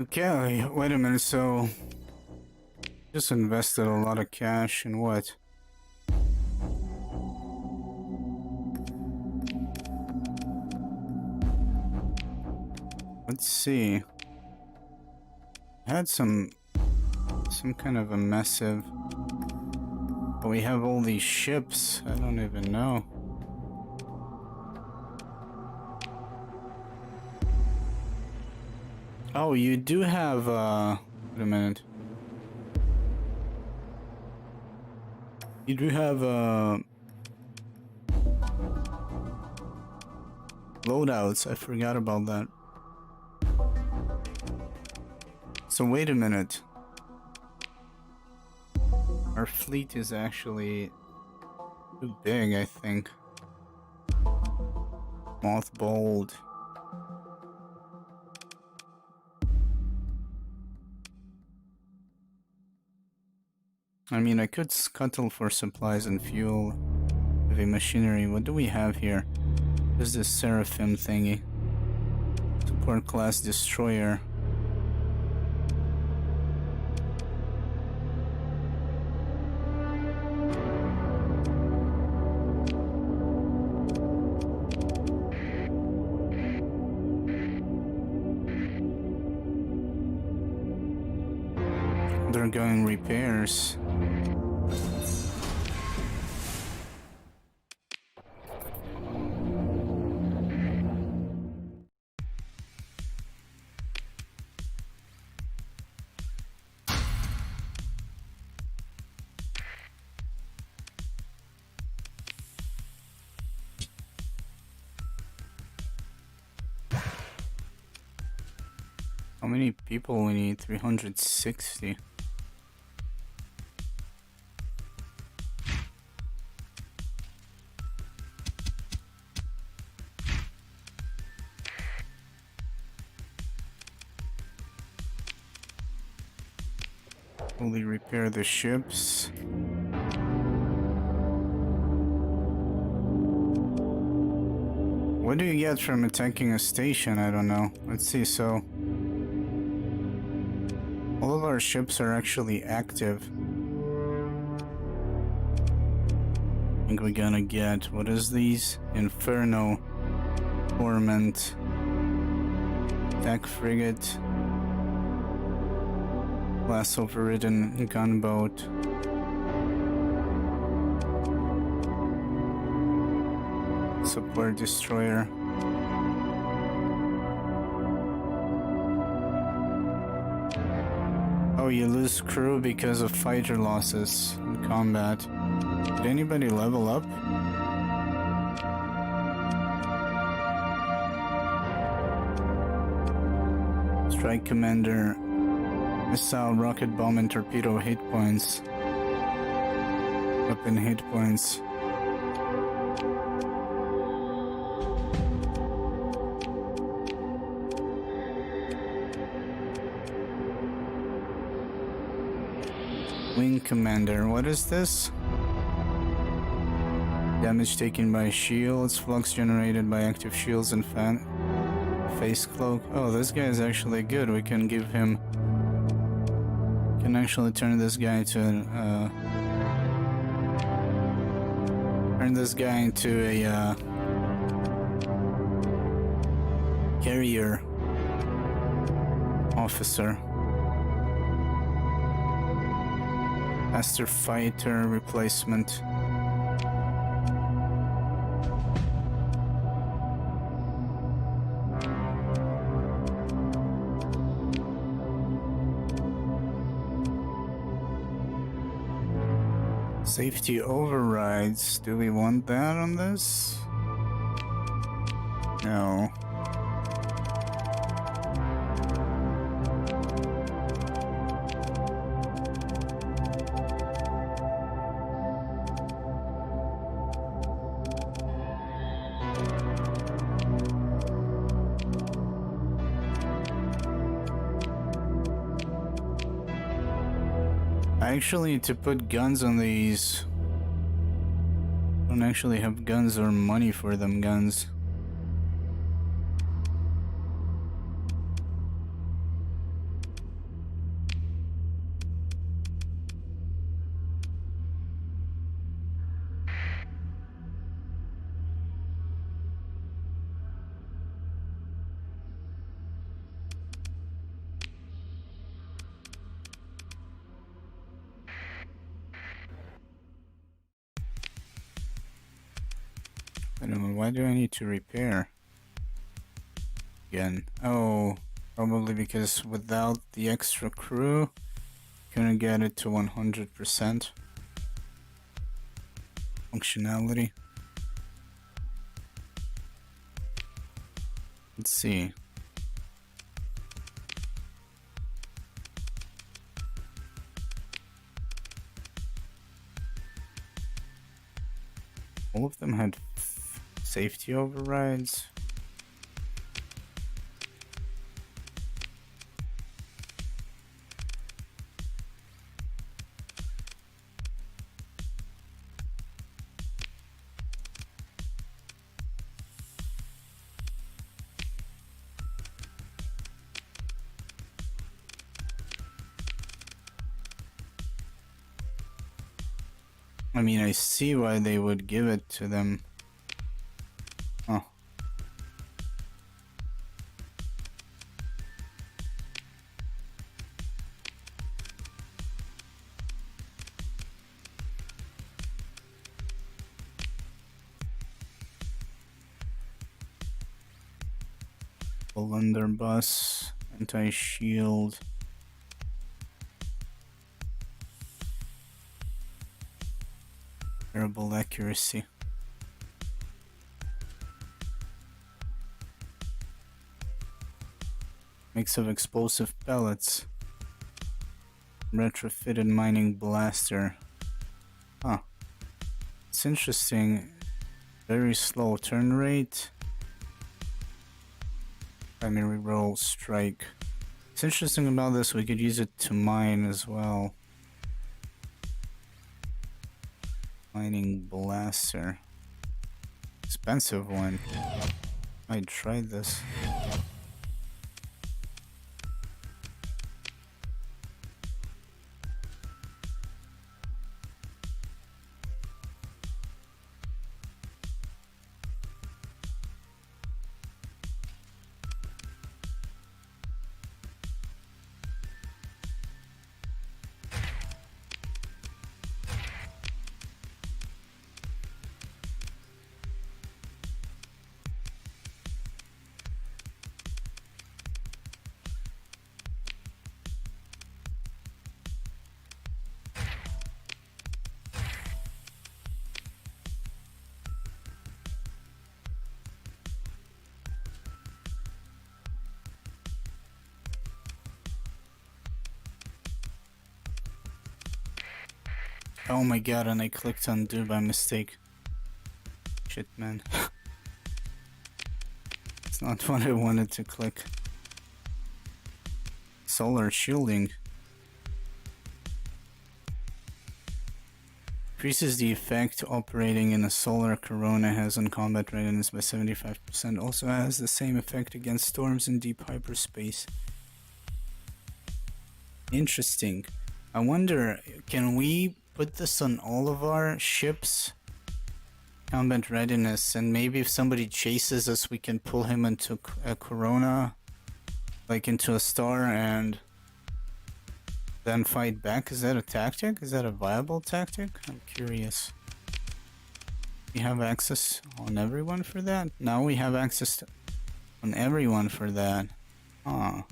Okay, wait a minute, so just invested a lot of cash in what? Let's see. I had some kind of a massive... But we have all these ships, I don't even know. Oh, you do have, wait a minute. You do have, loadouts, I forgot about that. So wait a minute. Our fleet is actually too big, I think. Mothballed. I mean, I could scuttle for supplies and fuel. Heavy machinery. What do we have here? There's this Seraphim thingy. Support class destroyer. Undergoing repairs. How many people we need? 360. Fully repair the ships. What do you get from attacking a station? I don't know. Let's see, so... all of our ships are actually active. I think we're gonna get... what is these? Inferno. Torment. Attack frigate. Class overridden gunboat. Support destroyer. Oh, you lose crew because of fighter losses in combat. Did anybody level up? Strike commander. Missile, rocket bomb, and torpedo hit points. Weapon hit points. Wing commander, what is this? Damage taken by shields, flux generated by active shields and fan. Face cloak. Oh, this guy is actually good. We can give him... can actually turn this guy to turn this guy into a carrier officer. Faster fighter replacement. Safety overrides. Do we want that on this? No. I actually need to put guns on these. I don't actually have guns or money for them guns. know, why do I need to repair again? Oh, probably because without the extra crew, couldn't get it to 100% functionality. Let's see. All of them had safety overrides. I mean, I see why they would give it to them. Oh. Blunderbuss, anti-shield. Terrible accuracy. Mix of explosive pellets. Retrofitted mining blaster. Huh. It's interesting. Very slow turn rate. Primary roll strike. What's interesting about this, we could use it to mine as well. Mining blaster. Expensive one. Might try this. Oh my god, and I clicked undo by mistake. Shit, man. It's not what I wanted to click. Solar shielding. Increases the effect operating in a solar corona has on combat readiness by 75%. Also has the same effect against storms in deep hyperspace. Interesting. I wonder, can we put this on all of our ships? Combat readiness, and maybe if somebody chases us, we can pull him into a corona, like into a star, and then fight back. Is that a tactic? Is that a viable tactic? I'm curious. We have access on everyone for that? Now we have access on everyone for that. Huh.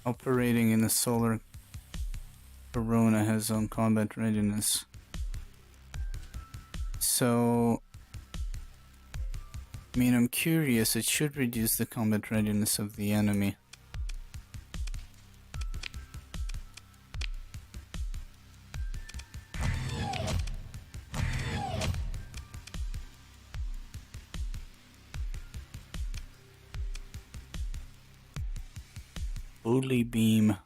Operating in a solar corona has on combat readiness. So, I mean, I'm curious, it should reduce the combat readiness of the enemy. Bully beam.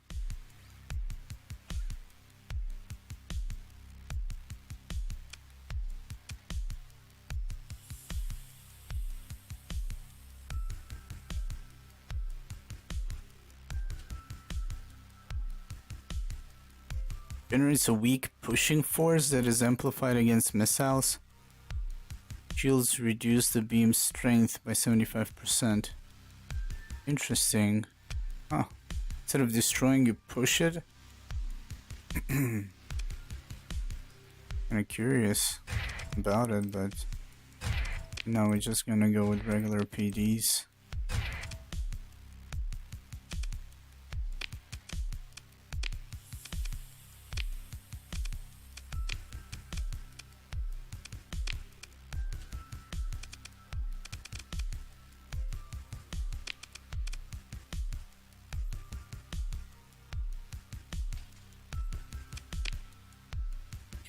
Generates a weak pushing force that is amplified against missiles. Shields reduce the beam's strength by 75%. Interesting. Huh. Instead of destroying, you push it. Kinda curious about it, but no, we're just gonna go with regular PDs.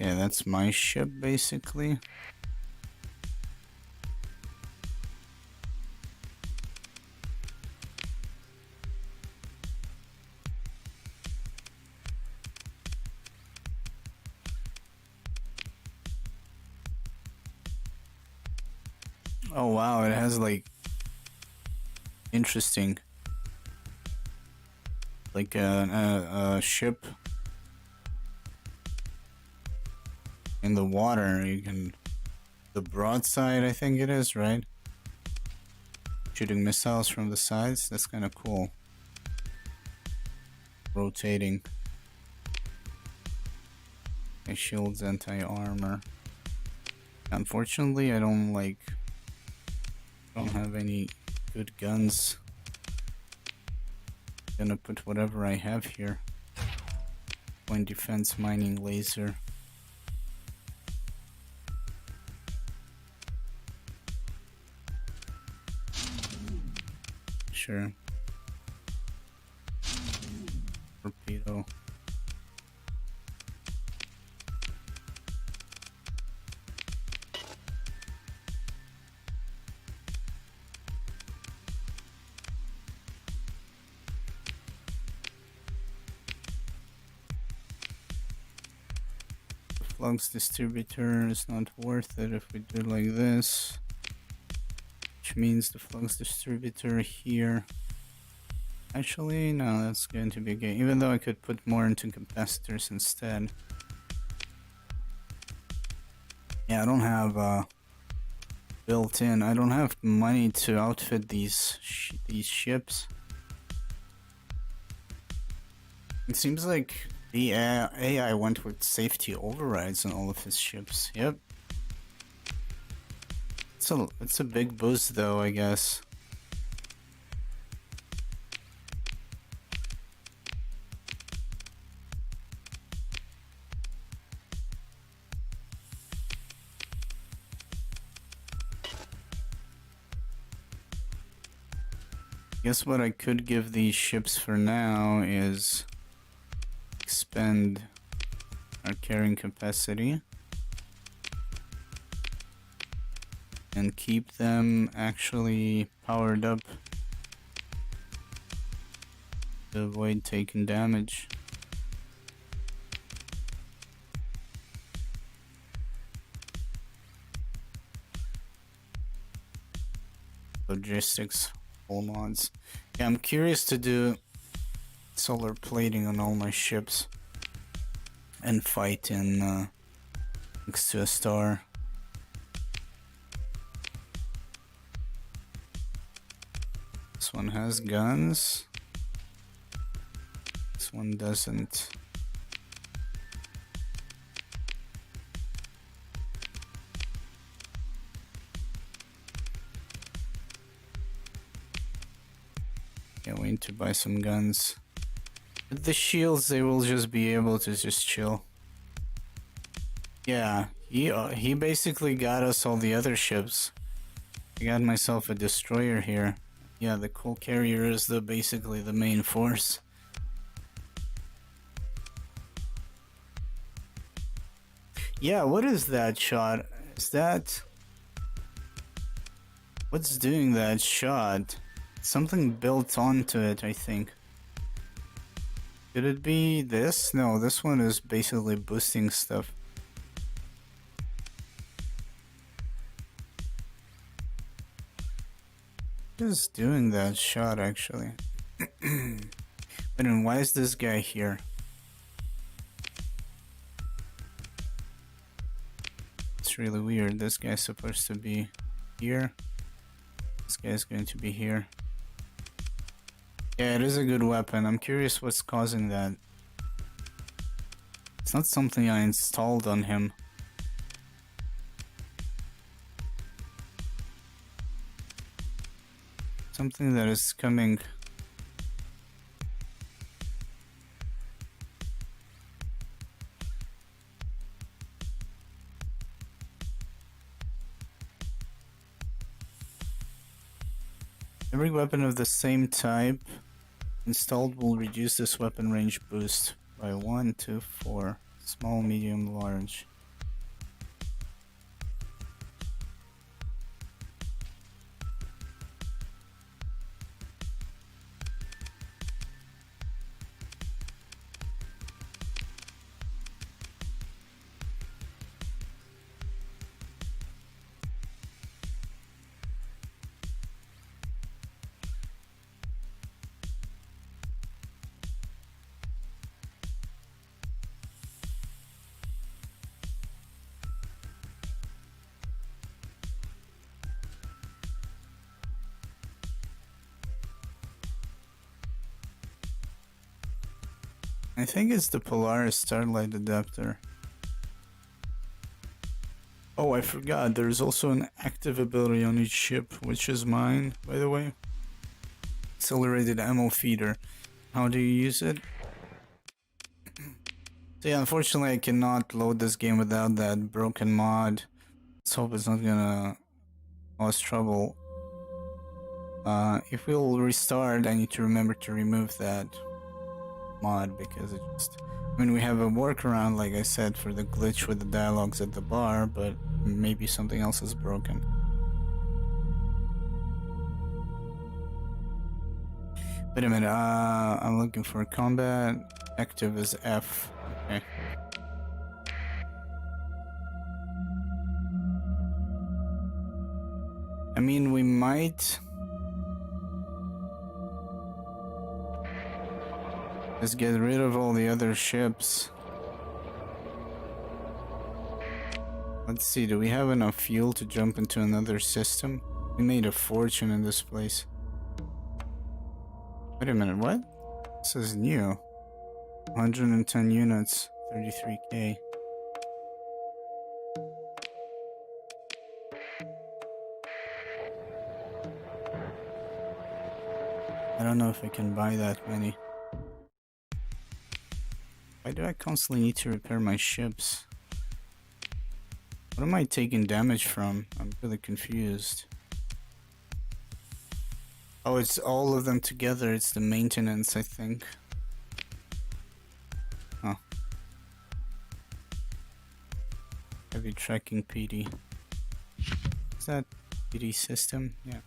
Okay, that's my ship basically. Oh wow, it has like interesting, like a ship in the water. You can, the broadside, I think it is, right? Shooting missiles from the sides. That's kind of cool. Rotating. My shield's anti-armor. Unfortunately, I don't have any good guns. Gonna put whatever I have here. Point defense, mining, laser. Sure. Torpedo. Flux distributor is not worth it if we do like this. Which means the flux distributor here. Actually, no, that's going to be okay. Even though I could put more into capacitors instead. Yeah, I don't have built in. I don't have money to outfit these ships. It seems like the AI went with safety overrides on all of his ships. Yep. It's a big boost though, I guess. Guess what I could give these ships for now is expand our carrying capacity and keep them actually powered up to avoid taking damage. Logistics, all mods. Yeah, I'm curious to do solar plating on all my ships and fight in next to a star. This one has guns. This one doesn't. Yeah, we need to buy some guns. With the shields, they will just be able to just chill. Yeah, he basically got us all the other ships. I got myself a destroyer here. Yeah, the coal carrier is basically the main force. Yeah, what is that shot? Is that... What's doing that shot? Something built onto it, I think. Could it be this? No, this one is basically boosting stuff. Just doing that shot, actually. But then why is this guy here? It's really weird. This guy's supposed to be here. This guy's going to be here. Yeah, it is a good weapon. I'm curious what's causing that. It's not something I installed on him. Something that is coming. Every weapon of the same type installed will reduce this weapon range boost by 1 to 4. Small, medium, large. I think it's the Polaris Starlight adapter. Oh, I forgot, there's also an active ability on each ship, which is mine, by the way. Accelerated ammo feeder. How do you use it? So yeah, unfortunately I cannot load this game without that broken mod. Let's hope it's not gonna cause trouble. If we'll restart, I need to remember to remove that mod because it just... I mean, we have a workaround, like I said, for the glitch with the dialogues at the bar, but maybe something else is broken. Wait a minute, I'm looking for combat. Active is F. Okay. I mean, we might... Let's get rid of all the other ships. Let's see, do we have enough fuel to jump into another system? We made a fortune in this place. Wait a minute, what? This is new. 110 units, 33k. I don't know if I can buy that many. Why do I constantly need to repair my ships? What am I taking damage from? I'm really confused. Oh, it's all of them together. It's the maintenance, I think. Huh. Heavy tracking PD. Is that PD system? Yeah.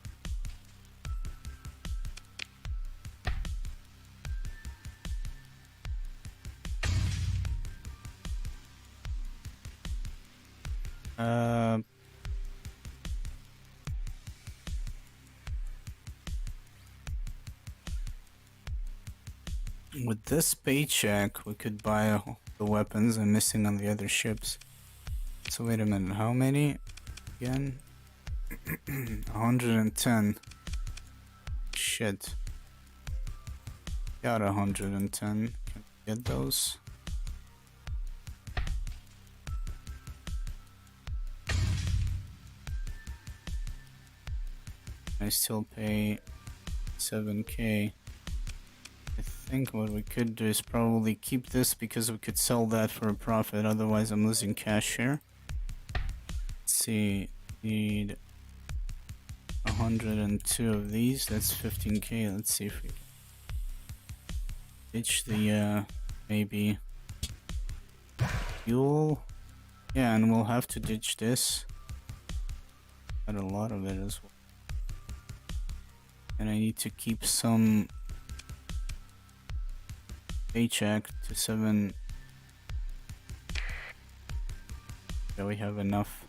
With this paycheck, we could buy the weapons I'm missing on the other ships. So wait a minute, how many? Again? 110. Shit. Got 110. Can we get those? I still pay 7k. I think what we could do is probably keep this because we could sell that for a profit, otherwise I'm losing cash here. Let's see, need 102 of these, that's 15k. Let's see if we can ditch the maybe fuel. Yeah, and we'll have to ditch this. Got a lot of it as well. And I need to keep some paycheck to 7. Yeah, we have enough.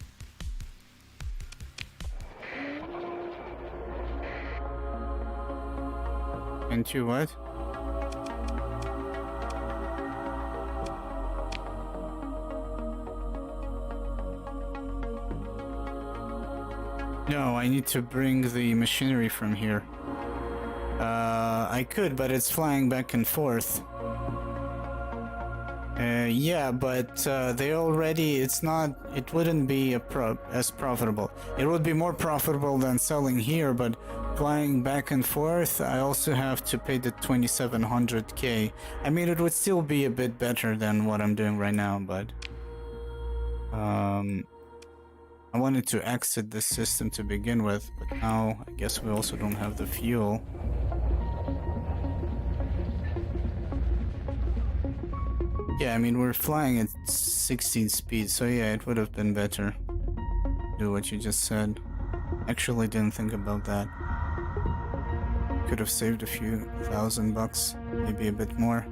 And you what? No, I need to bring the machinery from here. I could, but it's flying back and forth. Yeah, but they already, it's not, it wouldn't be as profitable. It would be more profitable than selling here, but flying back and forth, I also have to pay the 2700k. I mean, it would still be a bit better than what I'm doing right now, but I wanted to exit this system to begin with, but now I guess we also don't have the fuel. Yeah, I mean, we're flying at 16 speed, so yeah, it would have been better. Do what you just said. Actually didn't think about that. Could have saved a few $1,000, maybe a bit more.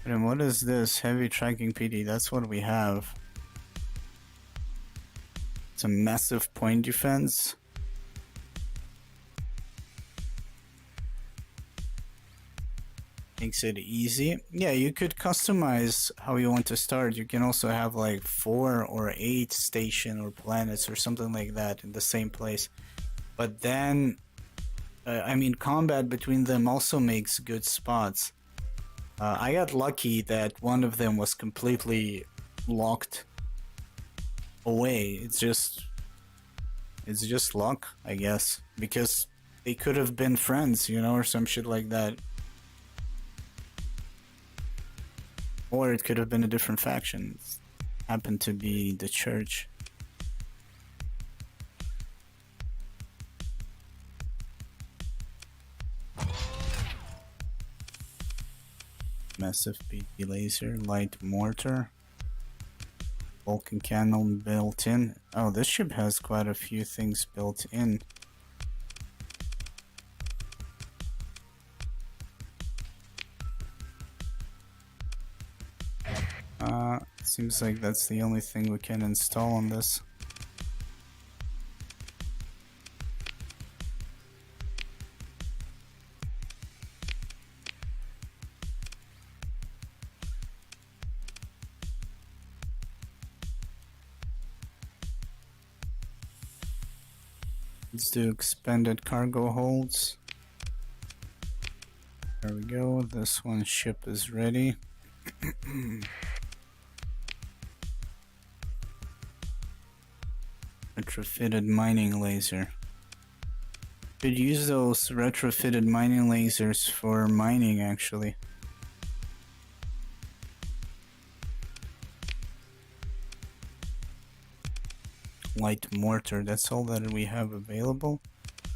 And what is this? Heavy tracking PD, that's what we have. It's a massive point defense. Makes it easy. Yeah, you could customize how you want to start. You can also have like 4 or 8 station or planets or something like that in the same place. But then, I mean, combat between them also makes good spots. I got lucky that one of them was completely locked away. It's just luck, I guess, because they could have been friends, you know, or some shit like that. Or it could have been a different faction. It happened to be the church. Massive PD laser, light mortar, Vulcan cannon built in. Oh, this ship has quite a few things built in. Seems like that's the only thing we can install on this. Let's do expanded cargo holds. There we go. This one ship is ready. Retrofitted mining laser. Could use those retrofitted mining lasers for mining, actually. Light mortar, that's all that we have available.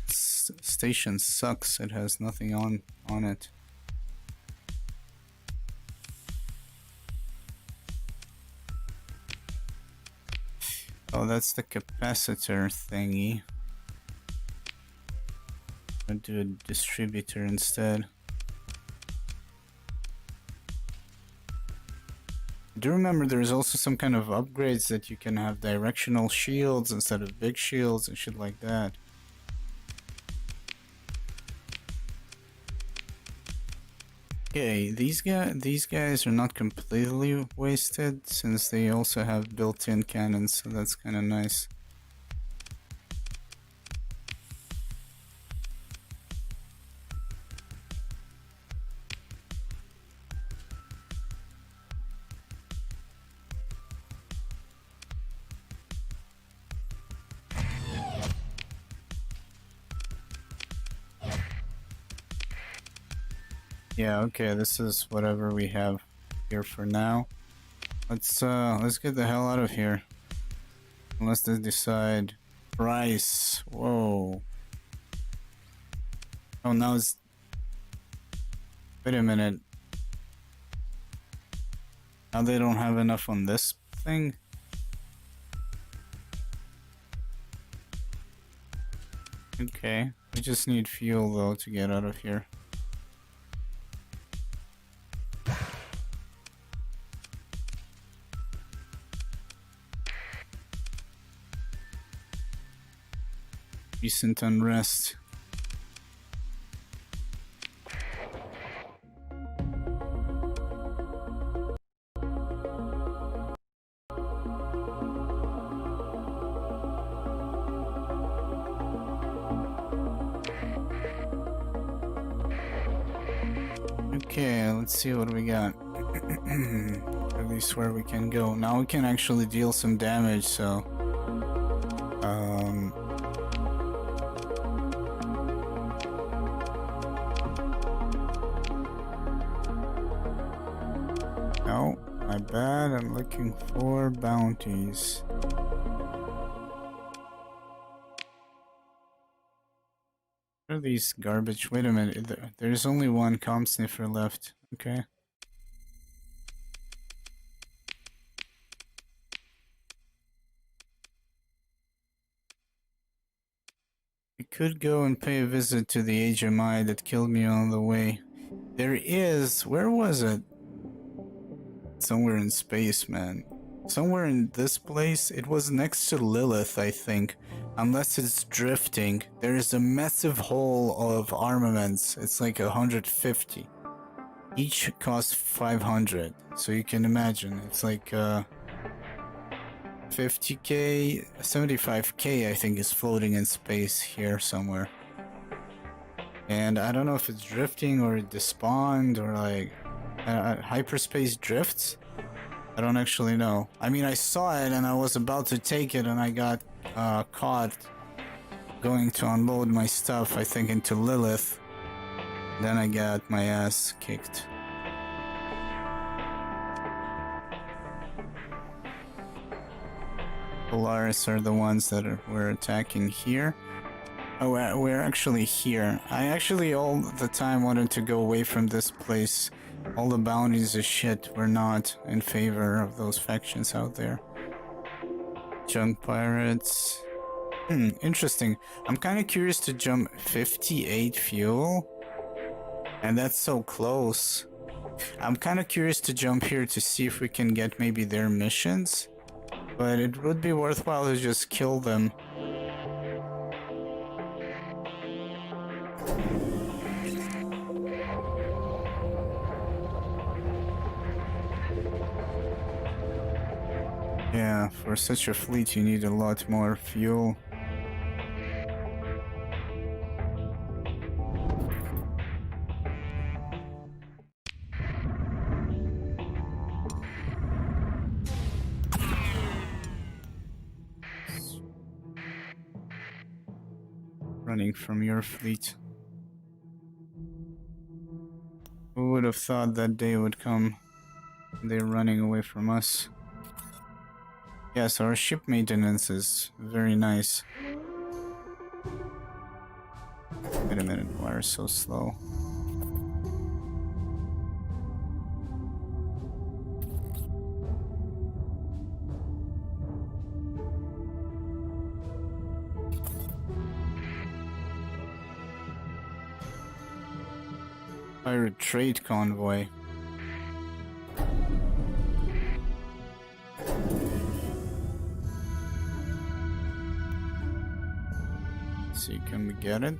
Station sucks, it has nothing on it. Oh, that's the capacitor thingy. I'll do a distributor instead. I do remember there's also some kind of upgrades that you can have directional shields instead of big shields and shit like that. Okay, these guys are not completely wasted since they also have built-in cannons, so that's kind of nice. Yeah, okay, this is whatever we have here for now. Let's get the hell out of here. Unless they decide price. Whoa. Oh, now it's... Wait a minute. Now they don't have enough on this thing? Okay. We just need fuel though to get out of here. Recent unrest. Okay, let's see what we got. At least where we can go. Now we can actually deal some damage, so... No, my bad, I'm looking for bounties. What are these garbage? Wait a minute, there's only one comm sniffer left, okay. I could go and pay a visit to the HMI that killed me on the way. There is, where was it? Somewhere in space, man. Somewhere in this place. It was next to Lilith, I think. Unless it's drifting. There is a massive hole of armaments. It's like 150. Each costs 500. So you can imagine. It's like 50k, 75k I think is floating in space here somewhere. And I don't know if it's drifting or it despawned or like... hyperspace drifts? I don't actually know. I mean, I saw it and I was about to take it and I got caught going to unload my stuff, I think, into Lilith. Then I got my ass kicked. Polaris are the ones that were attacking here. Oh, we're actually here. I actually all the time wanted to go away from this place. All the bounties is shit. We're not in favor of those factions out there. Junk pirates. Interesting. I'm kind of curious to jump 58 fuel. And that's so close. I'm kind of curious to jump here to see if we can get maybe their missions. But it would be worthwhile to just kill them. Yeah, for such a fleet you need a lot more fuel. running from your fleet. Who would have thought that day would come? They're running away from us. Yes, our ship maintenance is very nice. Wait a minute, why are so slow? Pirate trade convoy. Let's see, can we get it?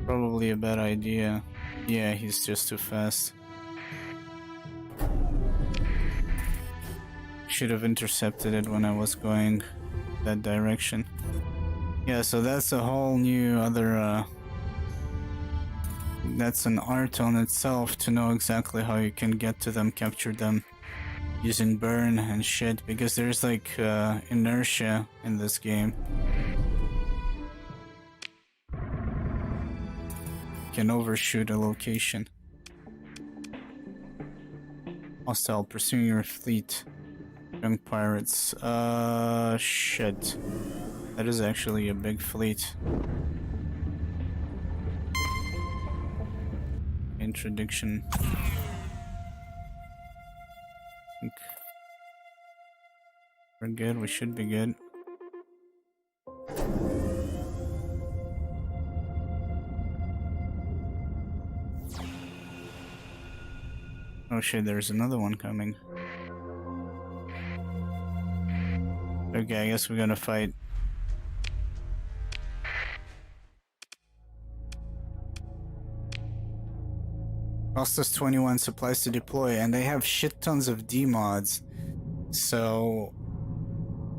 Probably a bad idea. Yeah, he's just too fast. Should have intercepted it when I was going that direction. Yeah, so that's a whole new other that's an art on itself to know exactly how you can get to them, capture them using burn and shit, because there's like inertia in this game. You can overshoot a location. Hostile pursuing your fleet. Young pirates. Shit. That is actually a big fleet. Introduction. We're good, we should be good. Oh shit, there's another one coming. Okay, I guess we're gonna fight. Cost us 21 supplies to deploy, and they have shit tons of D-mods. So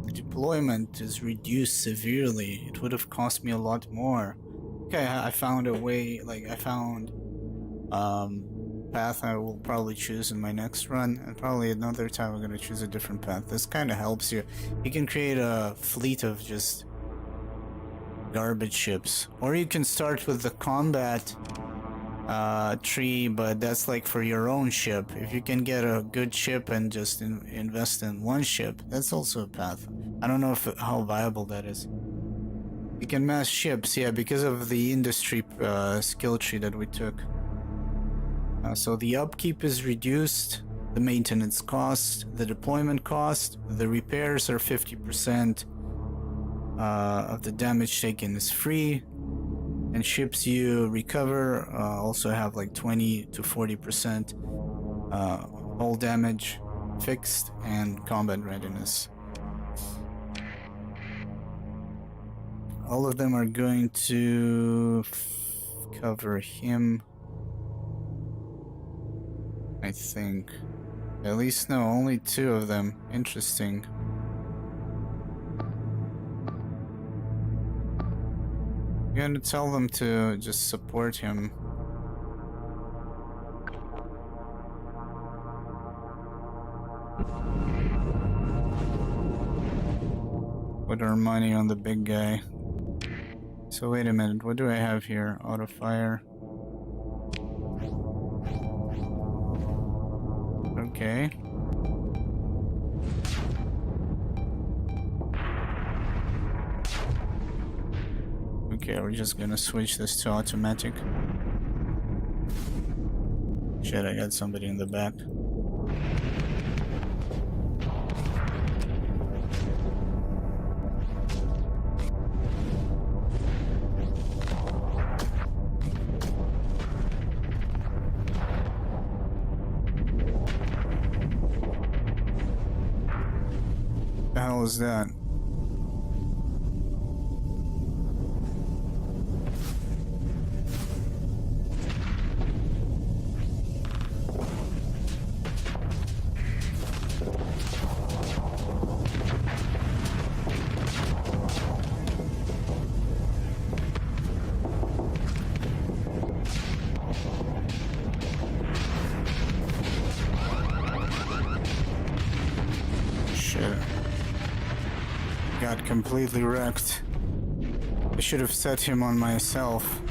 the deployment is reduced severely. It would have cost me a lot more. Okay, I found a way, like I found path I will probably choose in my next run, and probably another time I'm gonna choose a different path. This kind of helps you. You can create a fleet of just garbage ships, or you can start with the combat tree, but that's like for your own ship. If you can get a good ship and just invest in one ship, that's also a path. I don't know how viable that is. You can mass ships, yeah, because of the industry skill tree that we took. So the upkeep is reduced, the maintenance cost, the deployment cost, the repairs are 50% of the damage taken is free, and ships you recover also have like 20 to 40% hull damage fixed and combat readiness. All of them are going to cover him, I think. At least no, only 2 of them. Interesting. I'm gonna tell them to just support him. Put our money on the big guy. So wait a minute, what do I have here? Auto fire. Okay. Okay, we're just gonna switch this to automatic. Shit, I got somebody in the back. What the hell is that? Got completely wrecked. I should have set him on myself.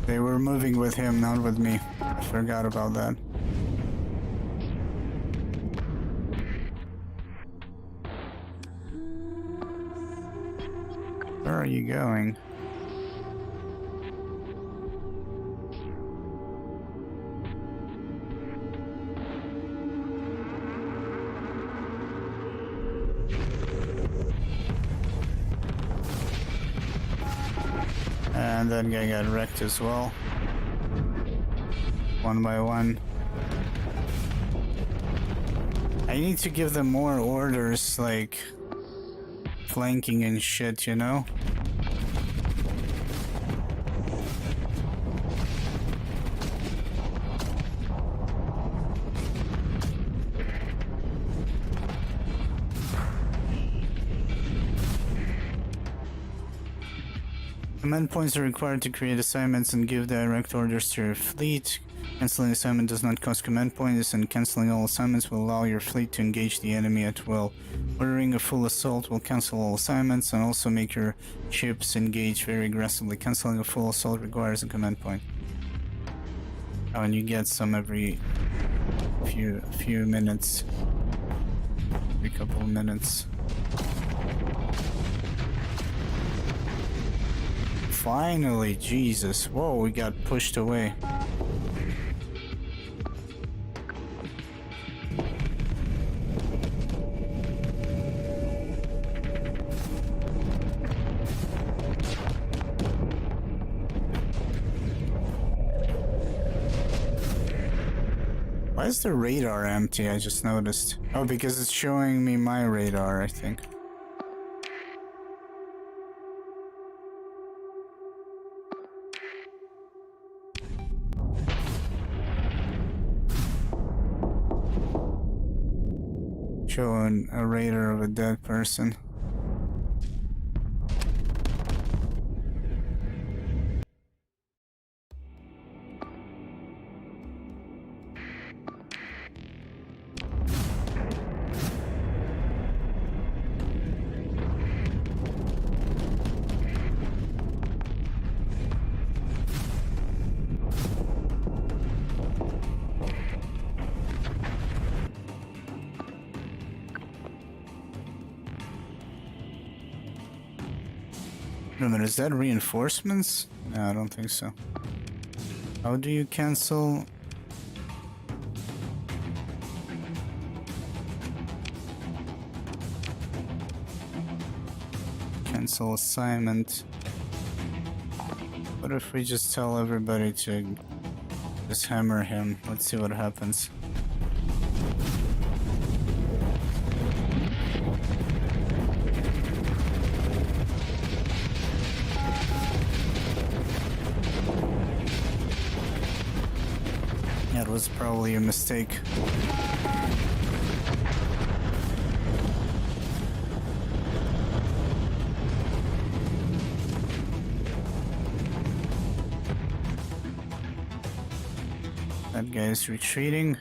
They were moving with him, not with me. I forgot about that. Where are you going? And that guy got wrecked as well. One by one. I need to give them more orders, like flanking and shit, you know? Command points are required to create assignments and give direct orders to your fleet. Canceling assignment does not cost command points, and canceling all assignments will allow your fleet to engage the enemy at will. Ordering a full assault will cancel all assignments and also make your ships engage very aggressively. Canceling a full assault requires a command point. Oh, and you get some every few minutes. Every couple of minutes. Finally, Jesus. Whoa, we got pushed away. Why is the radar empty? I just noticed. Oh, because it's showing me my radar, I think. Showing a radar of a dead person. No, but is that reinforcements? No, I don't think so. How do you cancel? Cancel assignment. What if we just tell everybody to just hammer him? Let's see what happens. That was probably a mistake. That guy is retreating.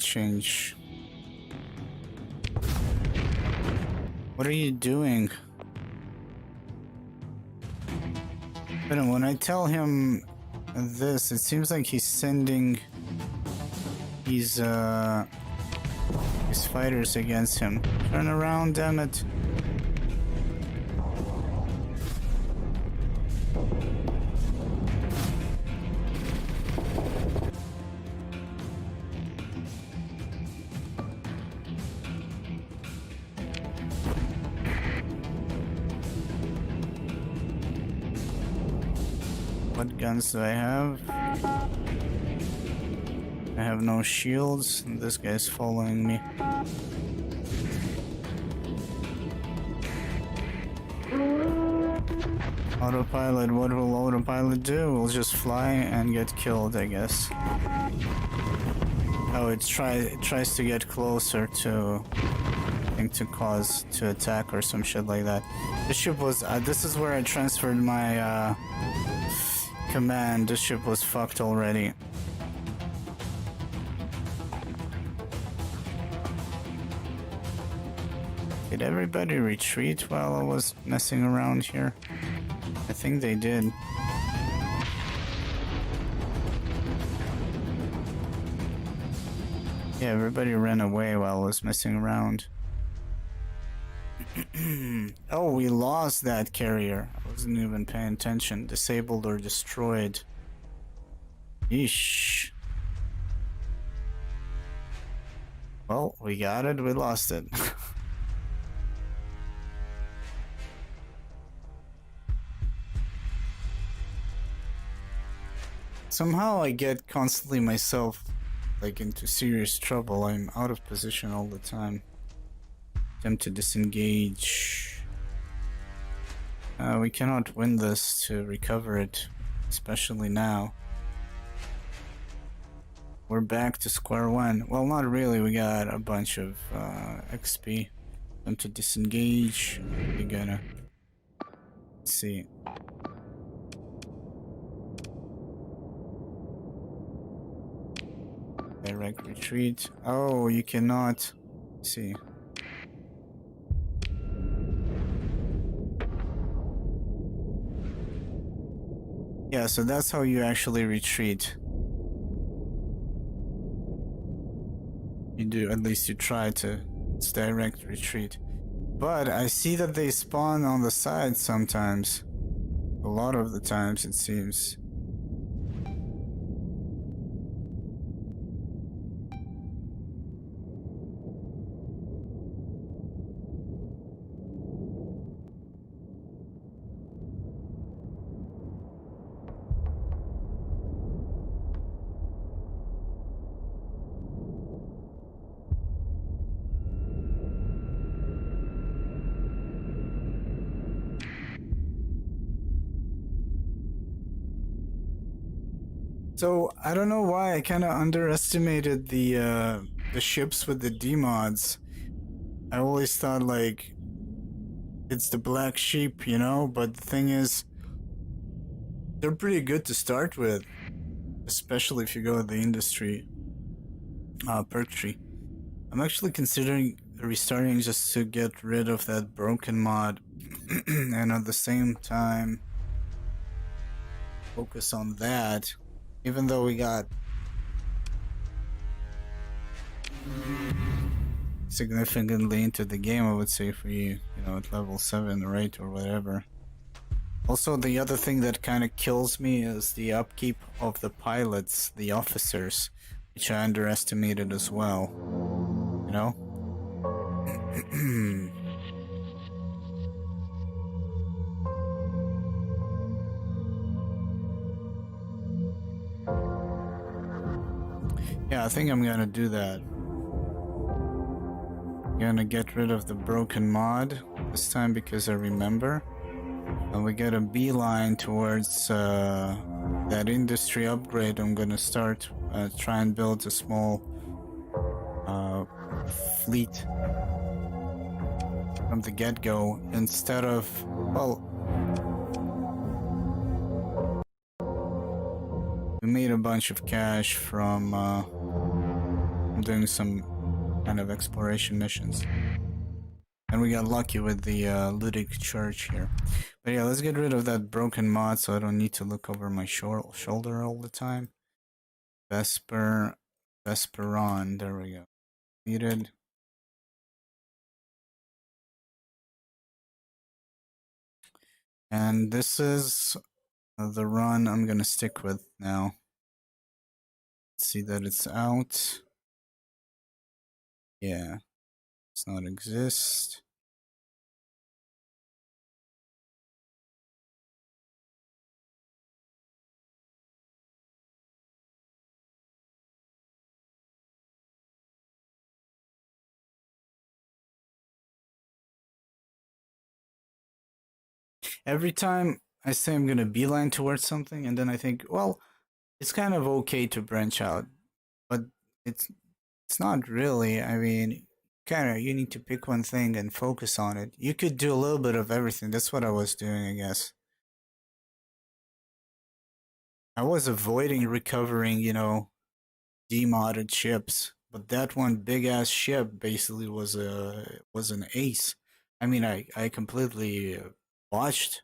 Change. What are you doing? But when I tell him this, it seems like he's sending his fighters against him. Turn around, damn it. What guns do I have? I have no shields, and this guy's following me. Autopilot, what will autopilot do? We'll just fly and get killed, I guess. Oh, it tries to get closer to, I think, to attack or some shit like that. This ship was, this is where I transferred my, command. This ship was fucked already. Did everybody retreat while I was messing around here? I think they did. Yeah, everybody ran away while I was messing around. Oh, we lost that carrier. I wasn't even paying attention. Disabled or destroyed. Yeesh. Well, we got it, we lost it. Somehow I get constantly myself like into serious trouble. I'm out of position all the time. Attempt to disengage. We cannot win this to recover it, especially now. We're back to square one. Well, not really, we got a bunch of XP. Attempt to disengage. We're gonna... Let's see. Direct retreat. Oh, you cannot... Let's see. Yeah, so that's how you actually retreat. You do, at least you try to. It's direct retreat. But I see that they spawn on the side sometimes. A lot of the times, it seems. So I don't know why I kind of underestimated the ships with the D mods. I always thought like it's the black sheep, you know. But the thing is, they're pretty good to start with, especially if you go with the industry perk tree. I'm actually considering restarting just to get rid of that broken mod, and at the same time focus on that. Even though we got significantly into the game, I would say, for you know, at level 7 or 8 or whatever. Also, the other thing that kind of kills me is the upkeep of the pilots, the officers, which I underestimated as well. You know? Yeah, I think I'm gonna do that. Gonna get rid of the broken mod this time because I remember. And we get a beeline towards that industry upgrade. I'm gonna start try and build a small fleet from the get-go instead of, well, we made a bunch of cash from doing some kind of exploration missions, and we got lucky with the Ludic Church here. But yeah, let's get rid of that broken mod so I don't need to look over my shoulder all the time. Vesperon, there we go. Needed. And this is the run I'm gonna stick with now. See that it's out. Yeah, does not exist. Every time I say I'm gonna beeline towards something, and then I think, well, it's kind of okay to branch out, but it's it's not really. I mean, kind of you need to pick one thing and focus on it. You could do a little bit of everything. That's what I was doing, I guess. I was avoiding recovering, demodded ships, but that one big ass ship basically was an ace. I mean, I completely watched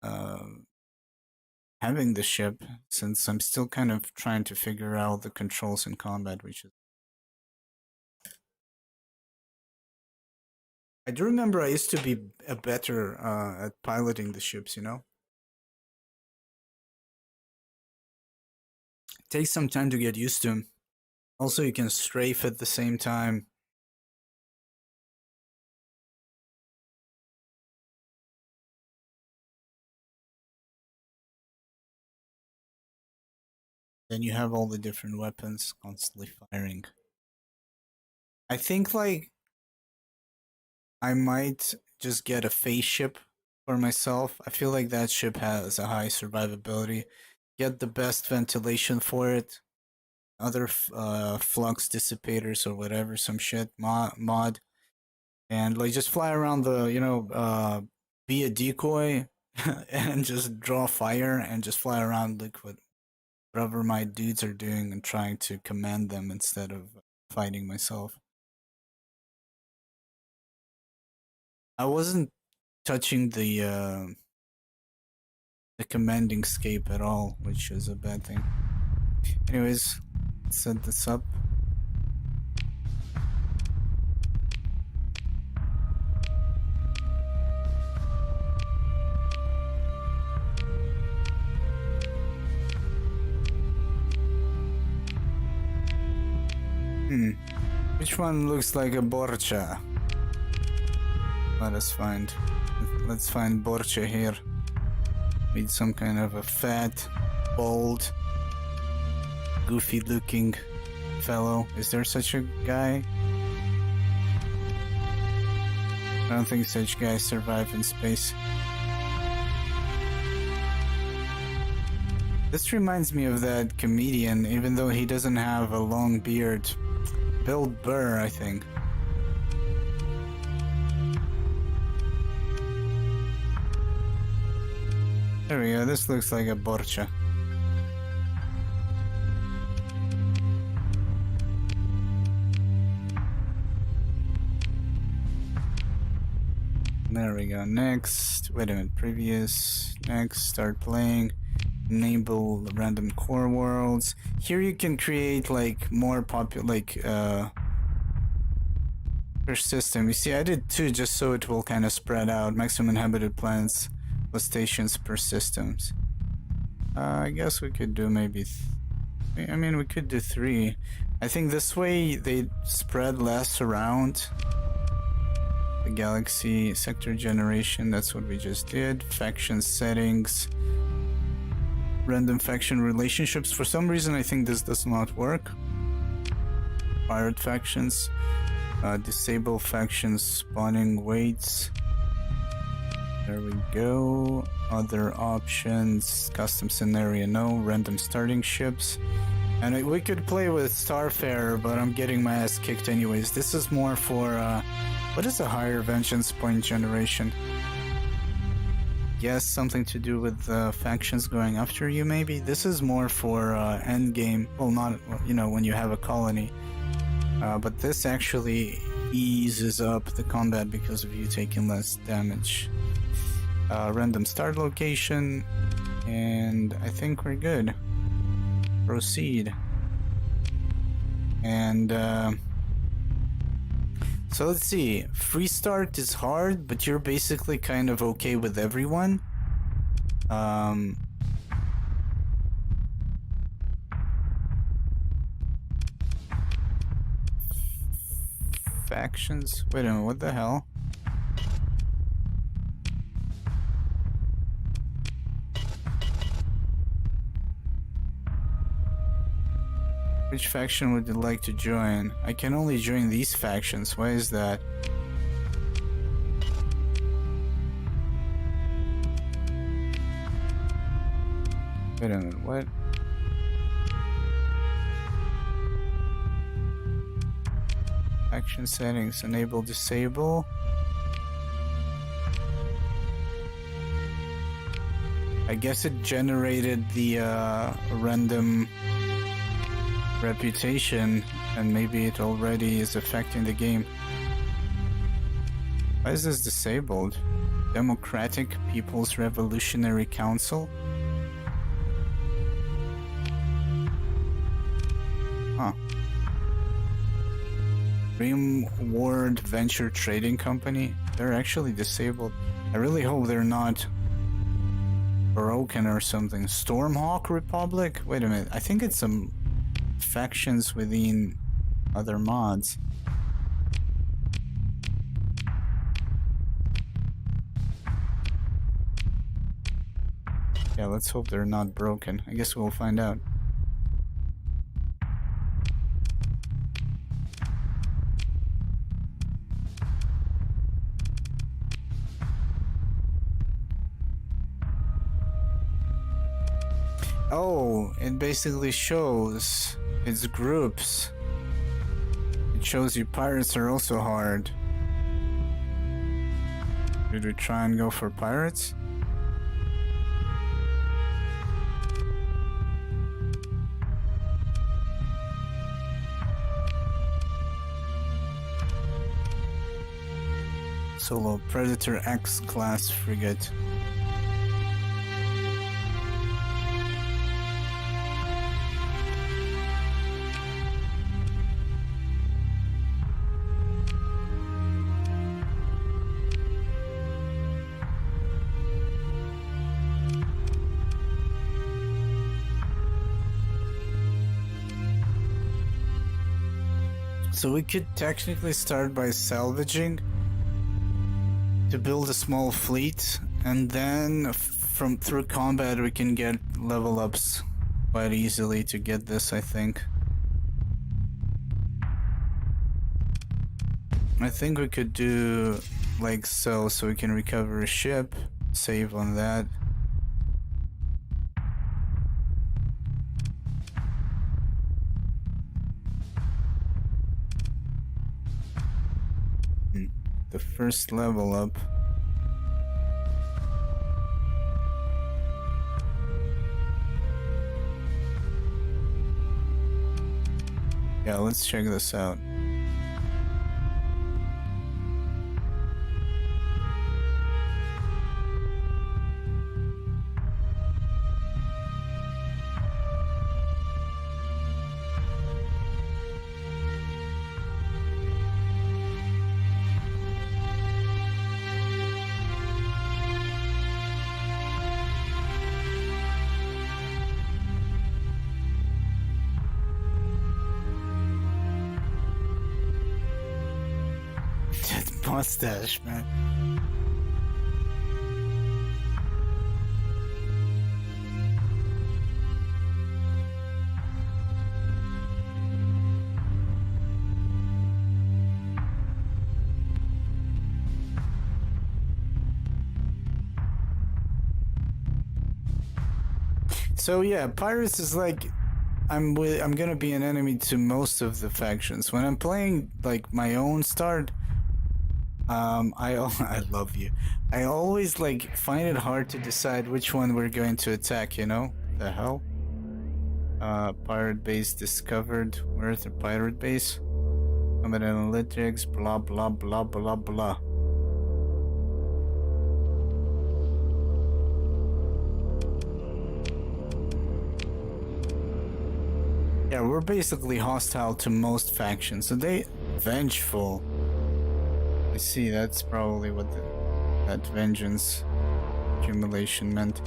uh, having the ship since I'm still kind of trying to figure out the controls in combat, which is. I do remember I used to be a better at piloting the ships. It takes some time to get used to them. Also, you can strafe at the same time. Then you have all the different weapons constantly firing. I think like I might just get a phase ship for myself. I feel like that ship has a high survivability. Get the best ventilation for it. Other flux dissipators or whatever, some shit mod, and like just fly around the be a decoy and just draw fire and just fly around like whatever my dudes are doing and trying to command them instead of fighting myself. I wasn't touching the commanding scape at all, which is a bad thing. Anyways, let's set this up. Which one looks like a borcha? Let's find borcha here. With some kind of a fat, bald, goofy looking fellow. Is there such a guy? I don't think such guys survive in space. This reminds me of that comedian, even though he doesn't have a long beard. Bill Burr, I think. There we go, this looks like a borcha. There we go, next, wait a minute, previous, next, start playing, enable random core worlds. Here you can create like more popular, per system. You see, I did 2 just so it will kind of spread out, maximum inhabited planets plus stations per systems. I guess we could do maybe, we could do 3. I think this way they spread less around the galaxy. Sector generation, that's what we just did. Faction settings, random faction relationships. For some reason I think this does not work. Pirate factions, disable factions spawning weights. There we go. Other options, custom scenario, no. Random starting ships. And we could play with Starfarer, but I'm getting my ass kicked anyways. This is more for, what is a higher vengeance point generation? Yes, something to do with factions going after you, maybe? This is more for endgame. Well, not, when you have a colony. But this actually eases up the combat because of you taking less damage. Random start location, and I think we're good. Proceed. And so let's see. Free start is hard, but you're basically kind of okay with everyone. Factions. Wait a minute, what the hell? Which faction would you like to join? I can only join these factions. Why is that? Wait a minute, what? Action settings, enable, disable. I guess it generated the random reputation, and maybe it already is affecting the game. Why is this disabled? Democratic People's Revolutionary Council? Huh. Dreamward Venture Trading Company? They're actually disabled. I really hope they're not broken or something. Stormhawk Republic? Wait a minute. I think it's some factions within other mods. Yeah, let's hope they're not broken. I guess we'll find out. Oh, it basically shows its groups. It shows you pirates are also hard. Did we try and go for pirates? Solo Predator X class frigate. So we could technically start by salvaging to build a small fleet, and then through combat we can get level ups quite easily to get this, I think. I think we could do like so we can recover a ship, save on that. The first level up. Yeah, let's check this out. Mustache, man. So yeah, pirates is like I'm gonna be an enemy to most of the factions. When I'm playing like my own start, I love you. I always like find it hard to decide which one we're going to attack, you know? The hell? Pirate base discovered. Where's the pirate base? Combat analytics, blah blah blah blah blah. Yeah, we're basically hostile to most factions, so they vengeful. I see, that's probably what that vengeance accumulation meant.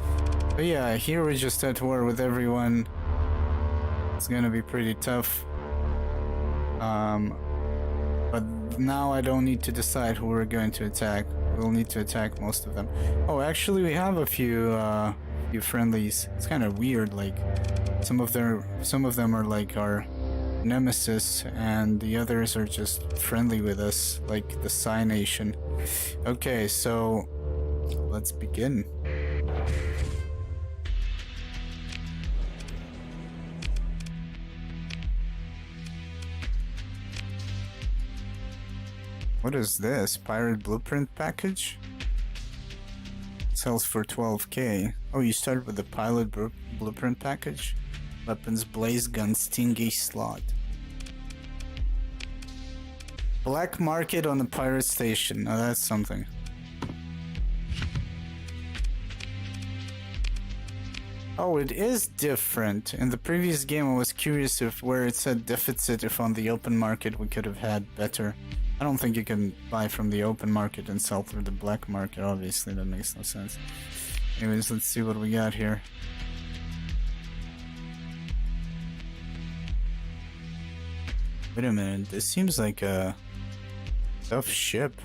But yeah, here we're just at war with everyone. It's gonna be pretty tough. But now I don't need to decide who we're going to attack. We'll need to attack most of them. Oh, actually we have a few friendlies. It's kind of weird, like some of them are like our nemesis, and the others are just friendly with us, like the Psy Nation. Okay, so let's begin. What is this? Pirate Blueprint package? Sells for 12k. Oh, you started with the Pilot Blueprint package? Weapons, Blaze Gun, Stingray slot. Black market on the pirate station. Now that's something. Oh, it is different. In the previous game, I was curious if where it said deficit, if on the open market we could have had better. I don't think you can buy from the open market and sell through the black market. Obviously, that makes no sense. Anyways, let's see what we got here. Wait a minute, this seems like a tough ship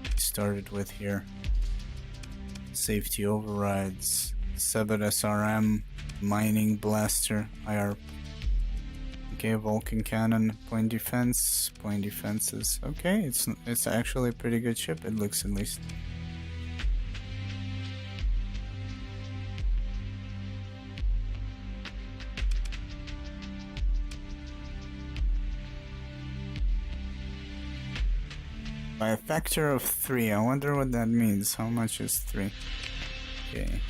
we started with here. Safety overrides, Sebit SRM, mining blaster, IR. Okay, Vulcan cannon, point defenses. Okay, it's actually a pretty good ship, it looks at least. By a factor of 3, I wonder what that means. How much is 3? Okay.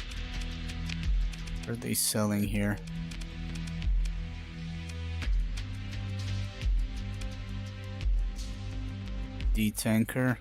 What are they selling here? D-tanker.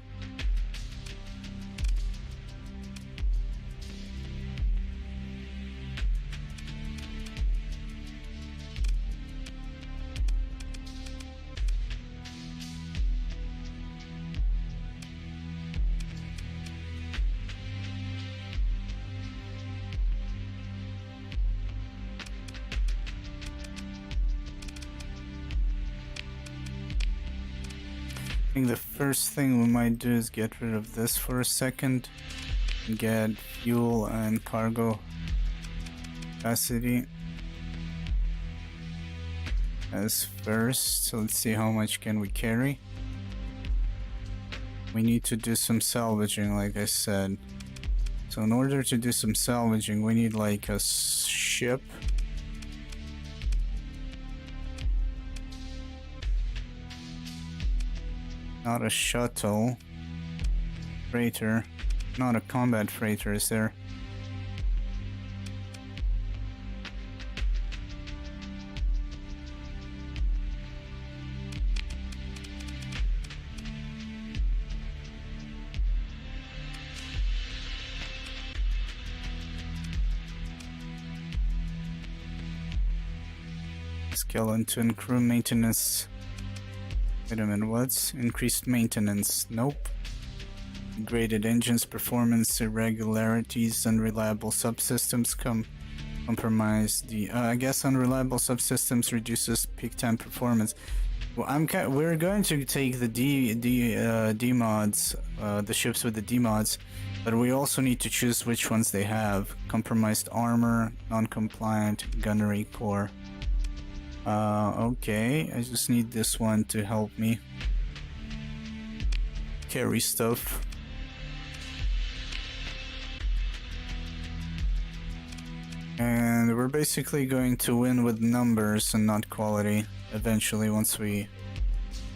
I think the first thing we might do is get rid of this for a second. Get fuel and cargo capacity as first. So let's see how much can we carry. We need to do some salvaging, like I said. So in order to do some salvaging, we need like a ship. Not a shuttle. Freighter. Not a combat freighter, is there? Skeleton crew maintenance. Wait a minute, what's increased maintenance? Nope. Degraded engines, performance irregularities, unreliable subsystems compromise the. I guess unreliable subsystems reduces peak time performance. Well, we're going to take the D mods, the ships with the D mods, but we also need to choose which ones they have. Compromised armor, non-compliant, gunnery core. Okay, I just need this one to help me carry stuff. And we're basically going to win with numbers and not quality eventually once we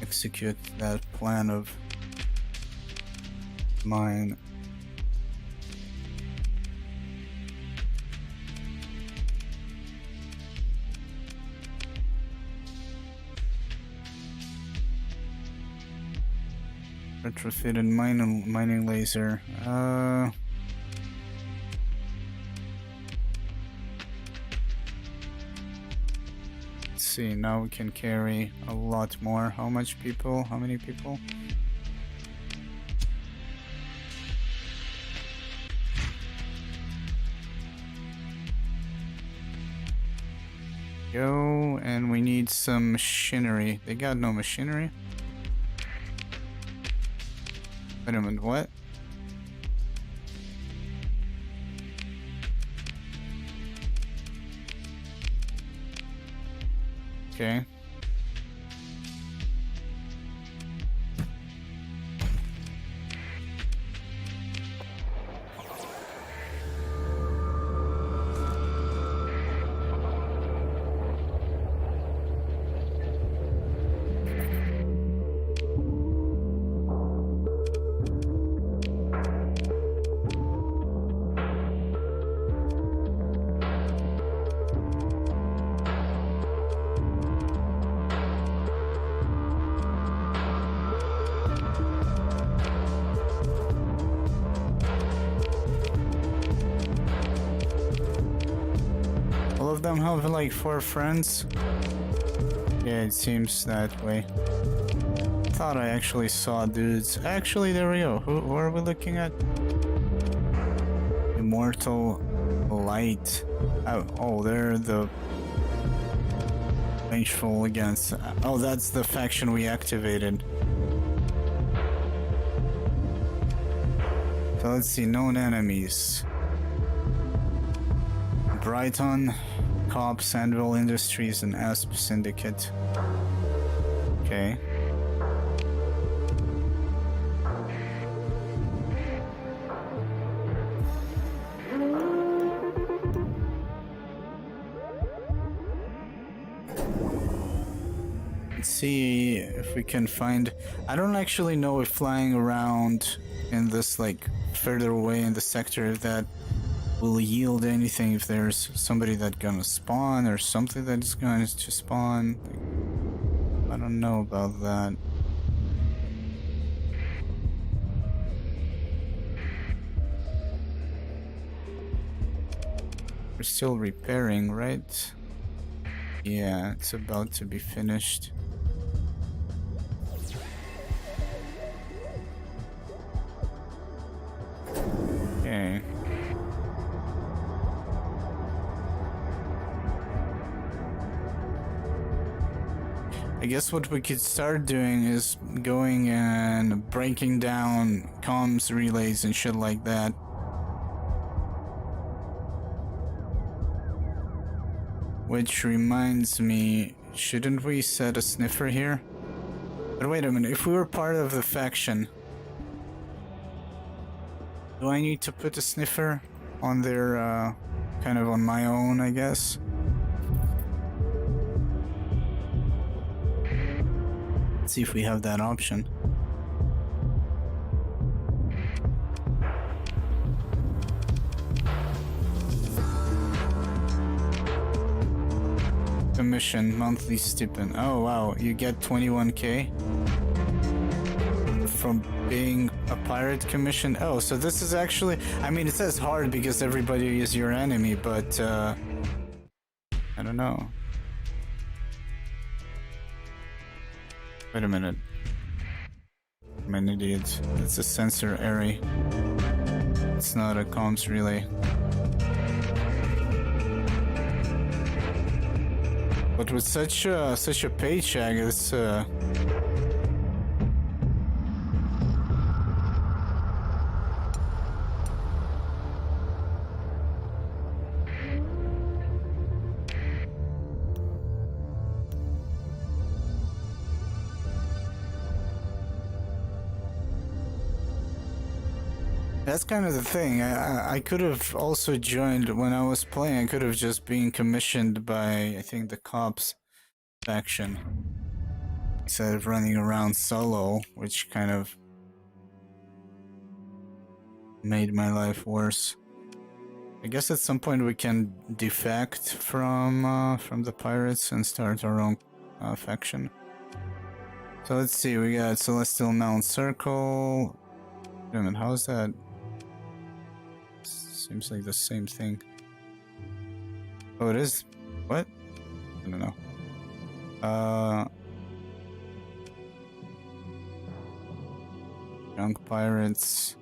execute that plan of mine. Retrofitted mining laser. Let's see, now we can carry a lot more. How much people? How many people? Go, and we need some machinery. They got no machinery? Wait a minute, what? Okay. them have like 4 friends? Yeah, it seems that way. Thought I actually saw dudes. Actually, there we go. Who are we looking at? Immortal Light. Oh, they're the vengeful against. Oh, that's the faction we activated. So let's see. Known enemies. Brighton, Cobb, Sandville Industries, and Asp Syndicate. Okay. Let's see if we can find... I don't actually know if flying around in this, like, further away in the sector that will yield anything, if there's somebody that's gonna spawn or something that's going to spawn. Like, I don't know about that. We're still repairing, right? Yeah, it's about to be finished. Okay. I guess what we could start doing is going and breaking down comms relays and shit like that. Which reminds me, shouldn't we set a sniffer here? But wait a minute, if we were part of the faction, do I need to put a sniffer on their, kind of on my own, I guess? Let's see if we have that option. Commission, monthly stipend. Oh wow, you get 21k from being a pirate commission. Oh, so this is actually... I mean, it says hard because everybody is your enemy, but I don't know. Wait a minute. I'm an idiot. It's a sensor array. It's not a comms relay. But with such a paycheck, it's that's kind of the thing. I could have also joined when I was playing. I could have just been commissioned by, I think, the cops faction instead of running around solo, which kind of made my life worse. I guess at some point we can defect from the pirates and start our own faction. So let's see. We got Celestial Mountain Circle. Wait a minute, how is that? Seems like the same thing. Oh, it is? What? I don't know. Junk Pirates.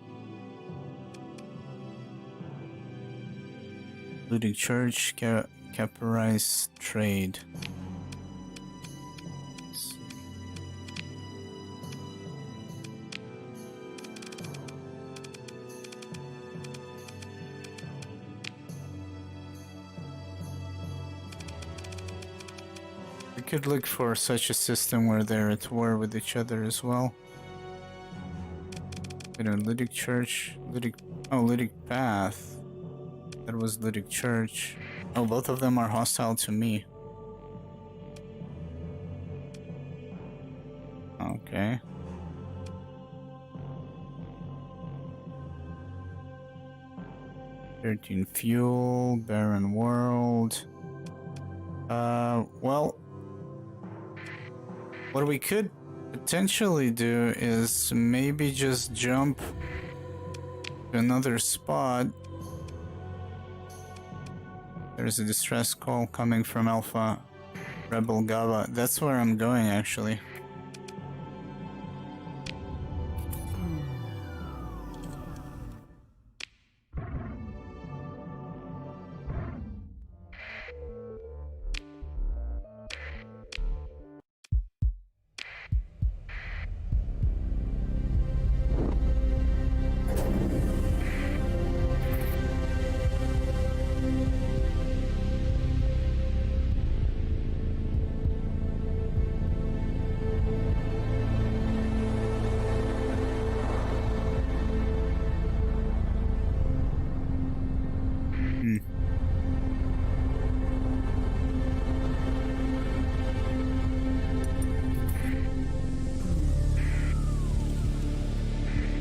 Looting Church, Caparize Trade. Could look for such a system where they're at war with each other as well. You know, Lydic Church, Lydic Path. That was Lydic Church. Oh, both of them are hostile to me. Okay. "13 Fuel, Barren World." Well, what we could potentially do is maybe just jump to another spot There's a distress call coming from Alpha Rebel Gaba. That's where I'm going, actually.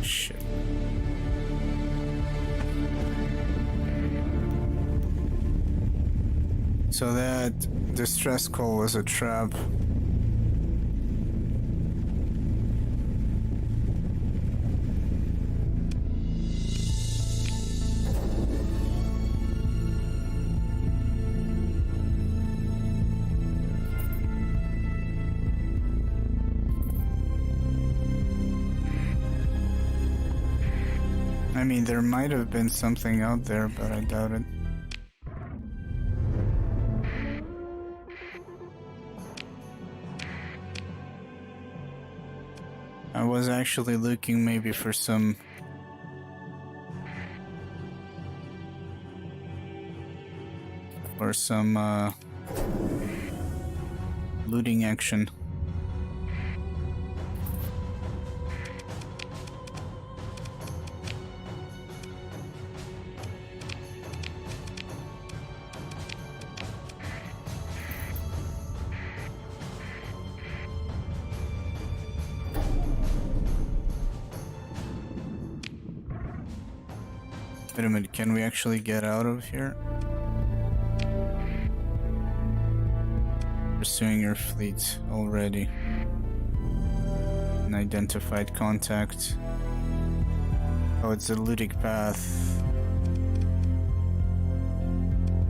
Shit. So that distress call was a trap. I mean, there might have been something out there, but I doubt it. I was actually looking maybe for some looting action. Wait a minute, can we actually get out of here? Pursuing your fleet already. An identified contact. Oh, it's a looting path.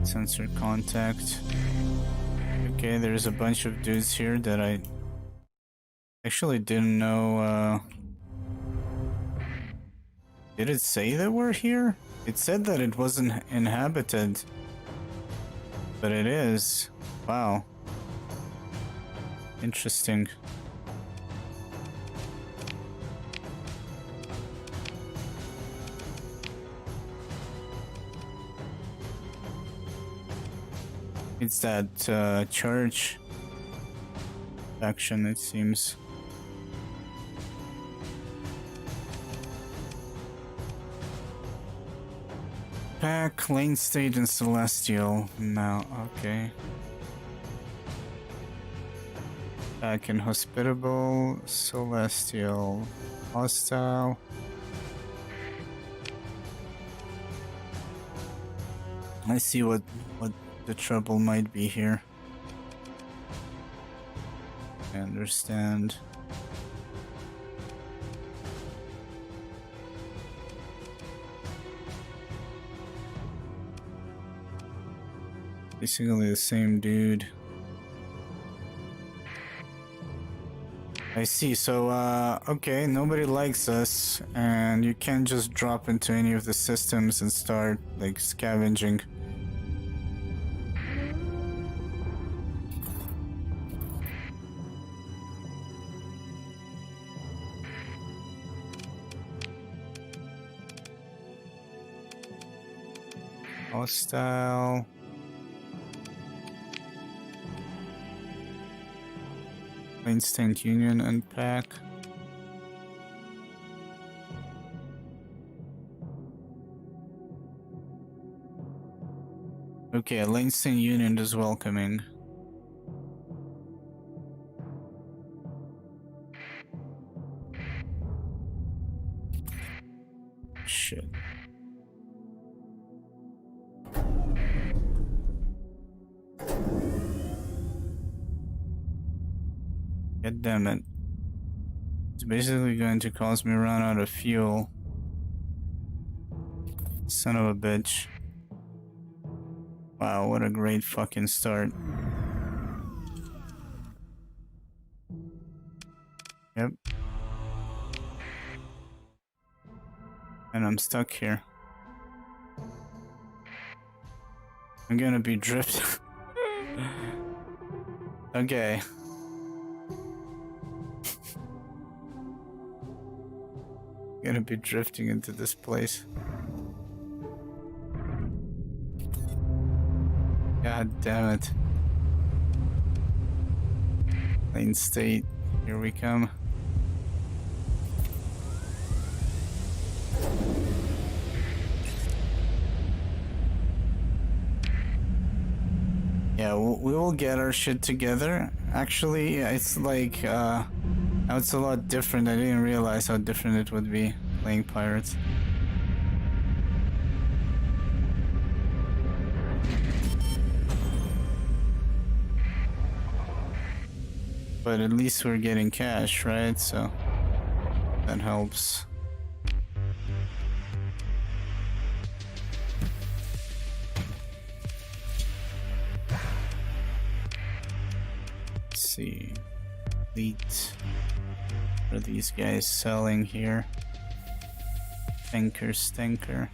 Sensor contact. Okay, there's a bunch of dudes here that I actually didn't know. Did it say that we're here? It said that it wasn't inhabited, but it is. Wow. Interesting. It's that church faction, it seems. Pack, Lane State, and Celestial. No, okay. Pack and Hospitable, Celestial, Hostile. I see what the trouble might be here. I understand. Basically the same dude. I see, so okay, nobody likes us, and you can't just drop into any of the systems and start, like, scavenging. Hostile. Instant Union unpack. Okay, Langston Union is welcoming. Shit. God damn it. It's basically going to cause me to run out of fuel. Son of a bitch. Wow, what a great fucking start. Yep. And I'm stuck here. I'm gonna be drifting. Okay. Gonna be drifting into this place. God damn it. Lane state. Here we come. Yeah, we will get our shit together. Actually, it's like, now it's a lot different. I didn't realize how different it would be playing pirates. But at least we're getting cash, right? So that helps. Let's see. Fleet. What are these guys selling here? Stinker.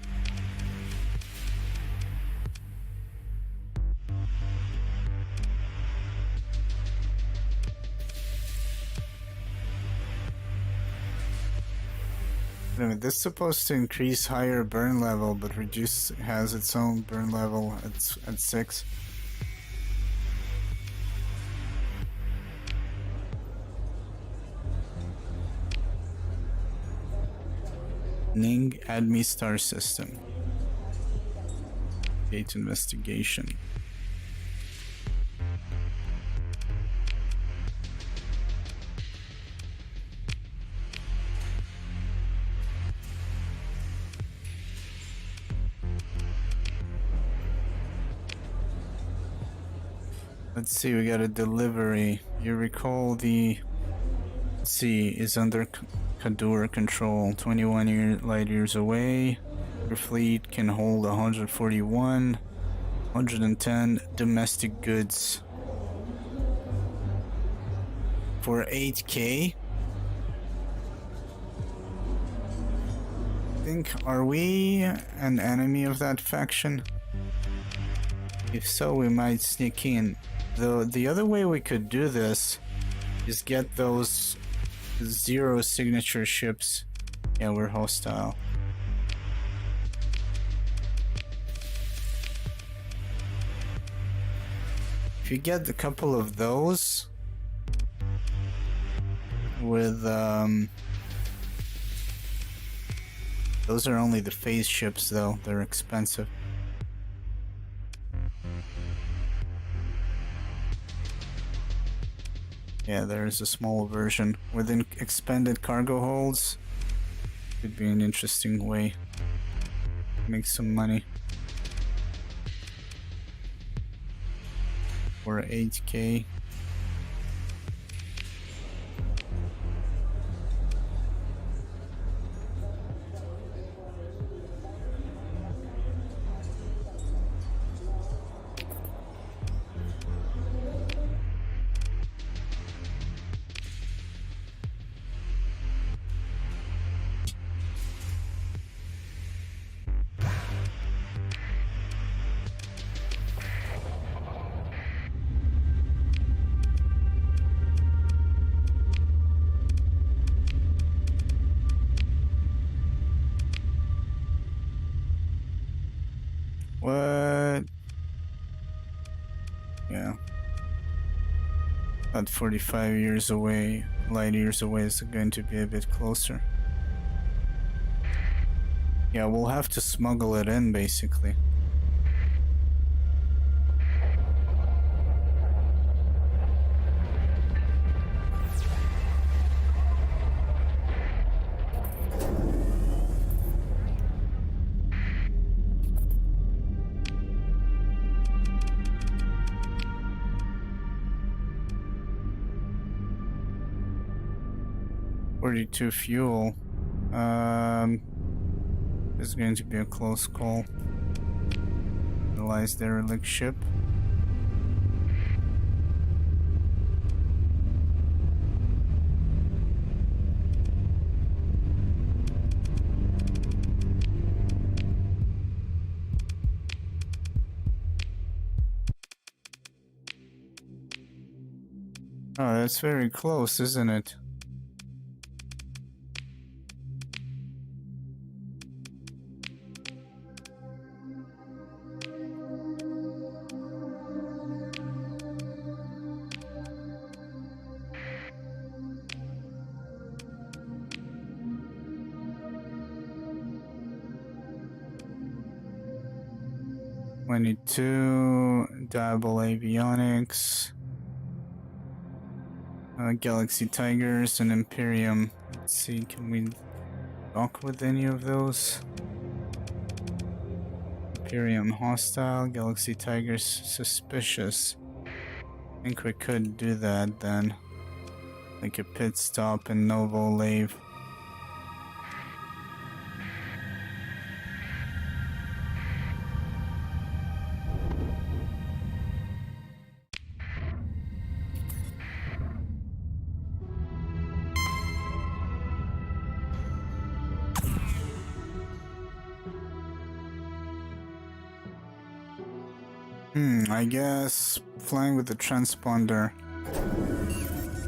Anyway, this is supposed to increase higher burn level, but has its own burn level at 6. Ning Admi Star System. Gate investigation. Let's see, we got a delivery. You recall the sea is under Kadur control, 21 light years away. Your fleet can hold 141, 110 domestic goods. For 8K? Are we an enemy of that faction? If so, we might sneak in. Though the other way we could do this is get those 0 signature ships. Yeah, we're hostile. If you get a couple of those with those are only the phase ships though, they're expensive. Yeah, there is a small version within expanded cargo holds. Could be an interesting way to make some money. For 8K. What? Yeah. About 45 years away, light years away is going to be a bit closer. Yeah, we'll have to smuggle it in, basically. .42 fuel. This is going to be a close call. neutralize derelict ship. Oh, that's very close, isn't it? $22, Diable Avionics, Galaxy Tigers, and Imperium. Let's see, can we dock with any of those? Imperium hostile, Galaxy Tigers suspicious. I think we could do that then. Like a pit stop in Novo Lave. I guess flying with the transponder.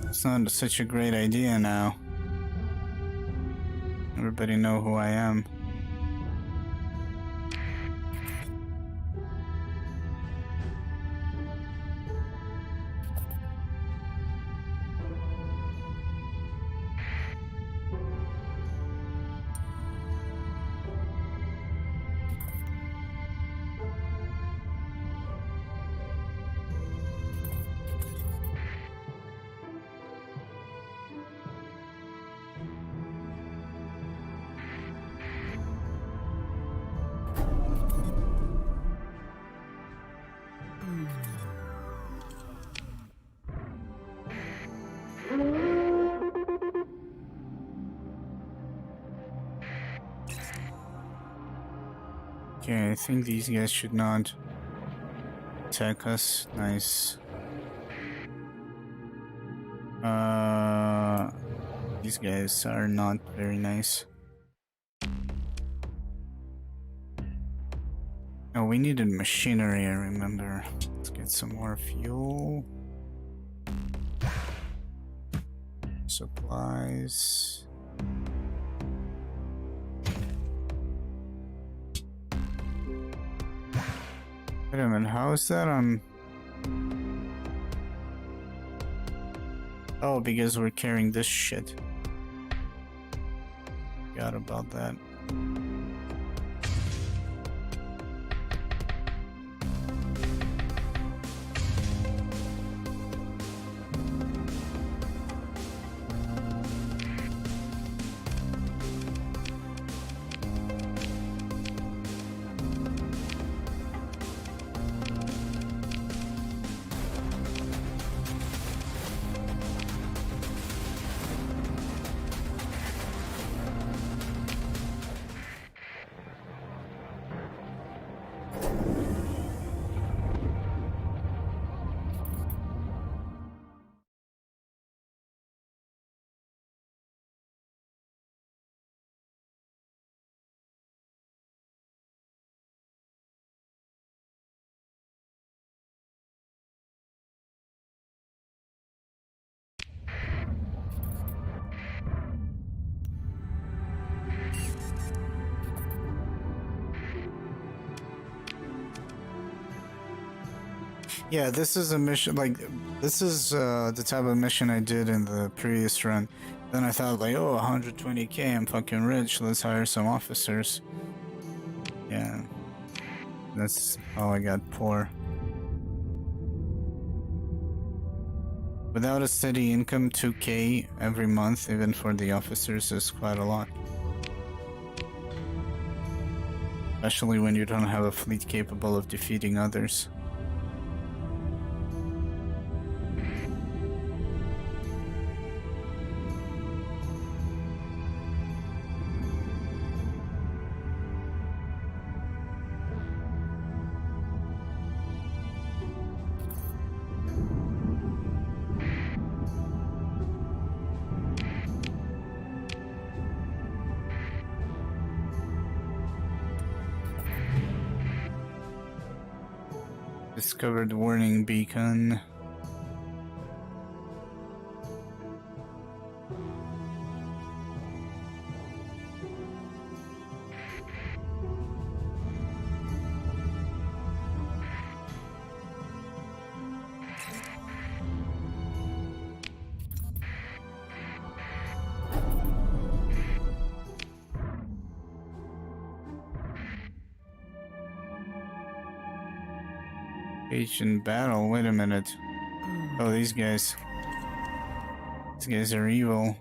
It's not such a great idea now. Everybody know who I am. Okay, I think these guys should not attack us. Nice. These guys are not very nice. Oh, we needed machinery, I remember. Let's get some more fuel. Supplies. Wait a minute, how is that on? Oh, because we're carrying this shit. Forgot about that. Yeah, this is a mission, like, this is the type of mission I did in the previous run. Then I thought, like, oh, 120k, I'm fucking rich, let's hire some officers. Yeah, that's how I got poor. Without a steady income, 2k every month, even for the officers, is quite a lot. Especially when you don't have a fleet capable of defeating others. Discovered warning beacon. Agent battle. Wait a minute. Oh, these guys. These guys are evil.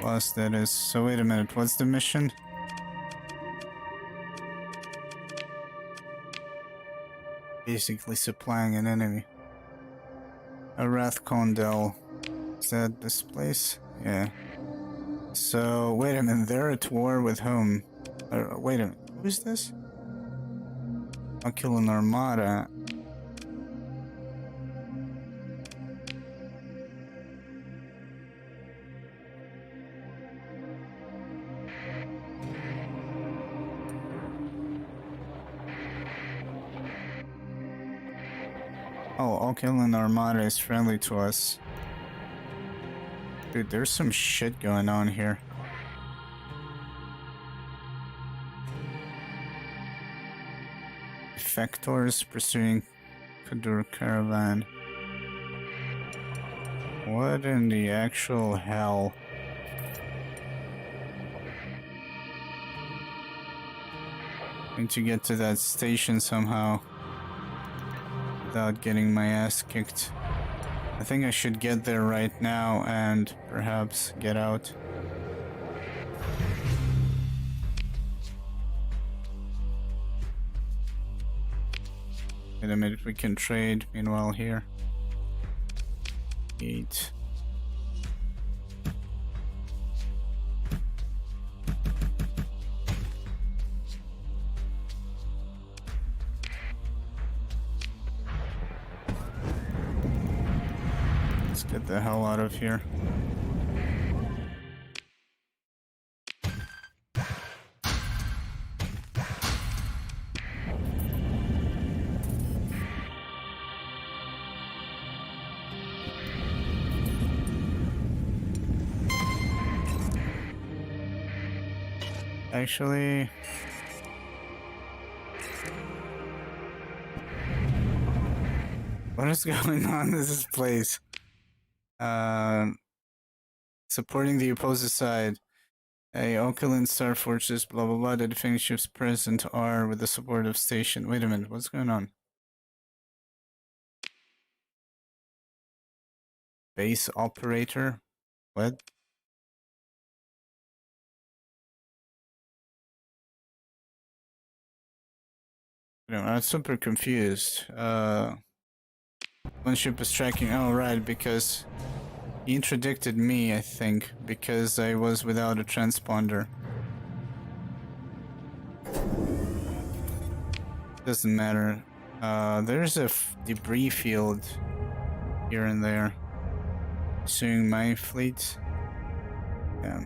Plus, that is. So, wait a minute. What's the mission? Basically supplying an enemy. A Rathcondel. Is that this place? Yeah. So, wait a minute. They're at war with whom? Wait a minute. Who's this? Oculan Armada. Oh, Oculan Armada is friendly to us. Dude, there's some shit going on here. Defectors pursuing Kadur Caravan. What in the actual hell? Need to get to that station somehow without getting my ass kicked. I think I should get there right now and perhaps get out. Wait a minute, we can trade meanwhile here. 8. Let's get the hell out of here. Actually, what is going on in this place? Supporting the opposite side. Oculan Star Forces, blah blah blah. The defending ships present are with the support of station. Wait a minute, what's going on? Base operator? What? I'm super confused. One ship is tracking. Oh, right, because he interdicted me, I think, because I was without a transponder. Doesn't matter. There's a debris field here and there. Pursuing my fleet. Yeah.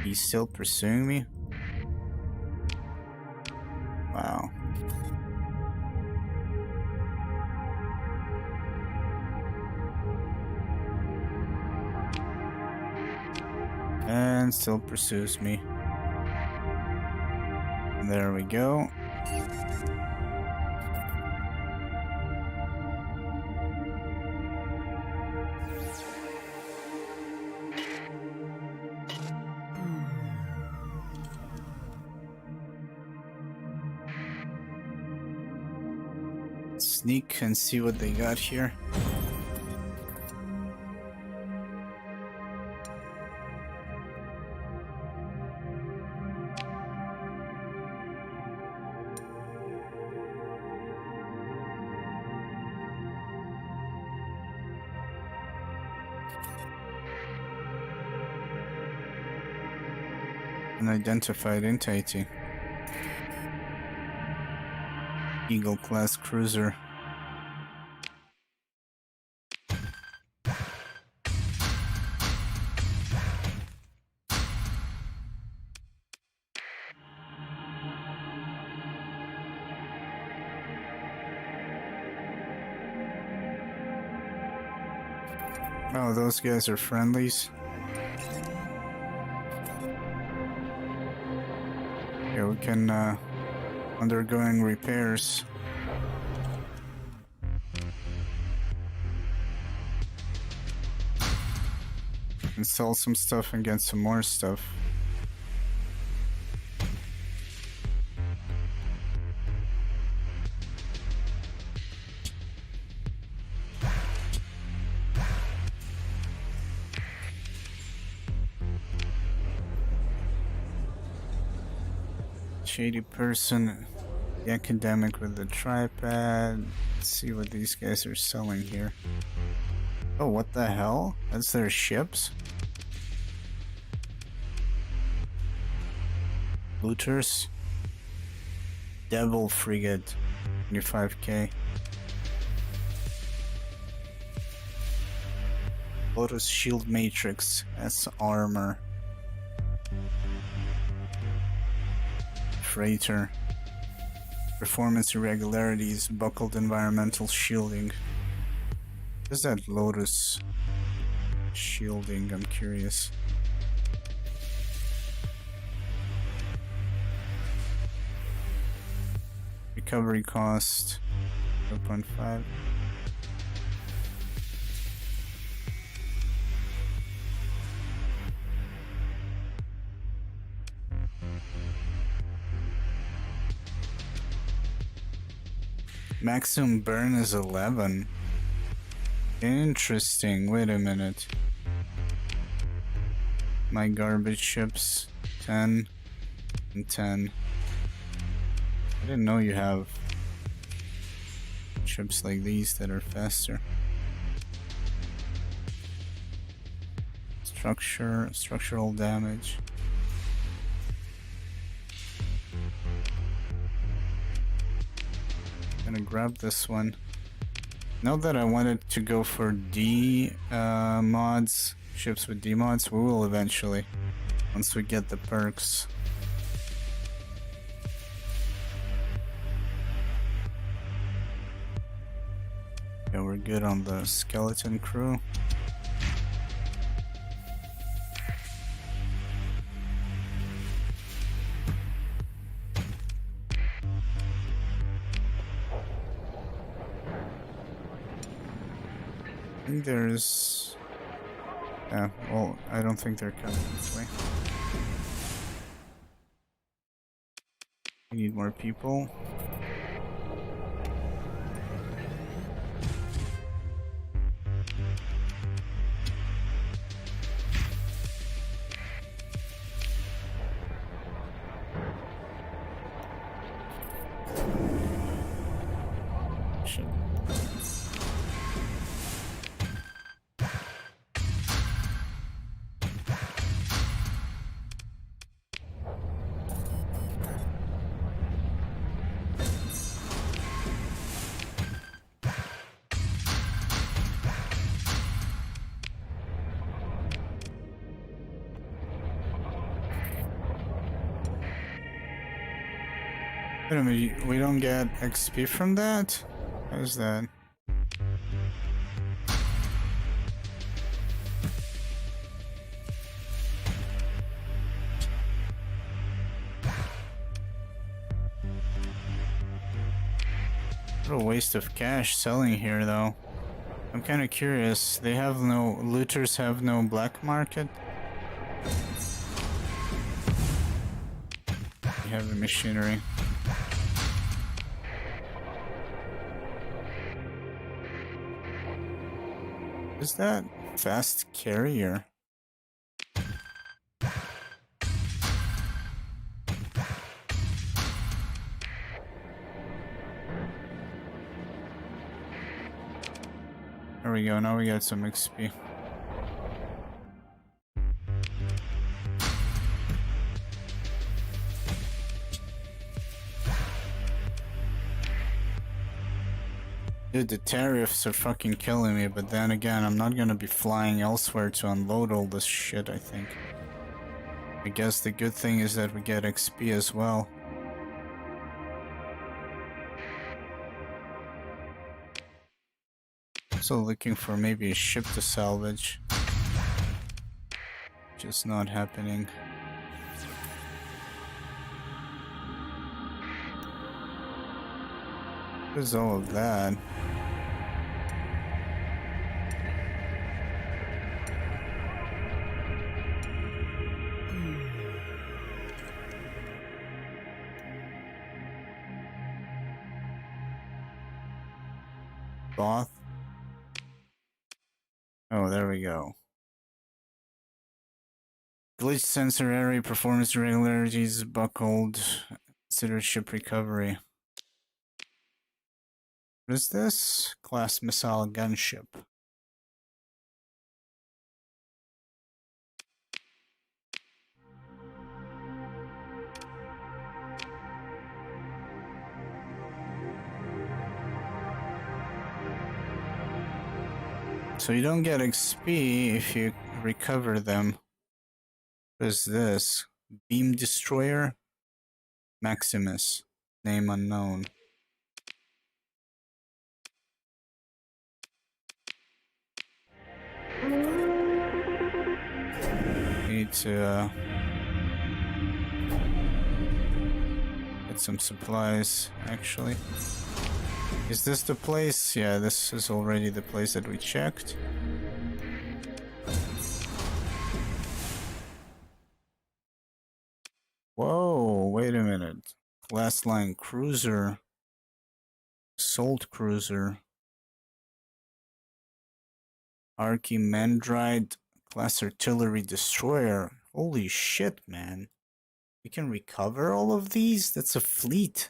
He's still pursuing me? Wow. And still pursues me. There we go. Sneak and see what they got here. Unidentified entity. Eagle class cruiser. Oh, those guys are friendlies. Yeah, we can, undergoing repairs. And sell some stuff and get some more stuff. Shady person, the academic with the tripod. Let's see what these guys are selling here. Oh, what the hell? That's their ships? Looters? Devil frigate, 25k. Lotus shield matrix, that's armor. Freighter. Performance irregularities, buckled environmental shielding. What is that Lotus shielding? I'm curious. Recovery cost 0.5. Maximum burn is 11. Interesting. Wait a minute. My garbage ships 10 and 10. I didn't know you have ships like these that are faster. Structural damage. Gonna grab this one. Now that I wanted to go for D mods, ships with D mods, we will eventually, once we get the perks. Yeah, we're good on the skeleton crew. I think there's... Yeah, well, I don't think they're coming this way. We need more people. Shit. Wait a minute, we don't get XP from that? How is that? What a waste of cash selling here though. I'm kinda curious, they have no... looters have no black market? They have the machinery. Is that fast carrier? There we go, now we got some XP. Dude, the tariffs are fucking killing me, but then again, I'm not gonna be flying elsewhere to unload all this shit, I think. I guess the good thing is that we get XP as well. Also looking for maybe a ship to salvage. Just not happening. There's all of that. Both. Oh, there we go. Glitch sensor area performance irregularities buckled. Consider ship recovery. What is this? Class missile gunship. So you don't get XP if you recover them. What is this? Beam Destroyer? Maximus. Name unknown. Need to get some supplies, actually. Is this the place? Yeah, this is already the place that we checked. Whoa, wait a minute. Class line cruiser. Assault cruiser. Archimandrite class artillery destroyer. Holy shit, man. We can recover all of these? That's a fleet.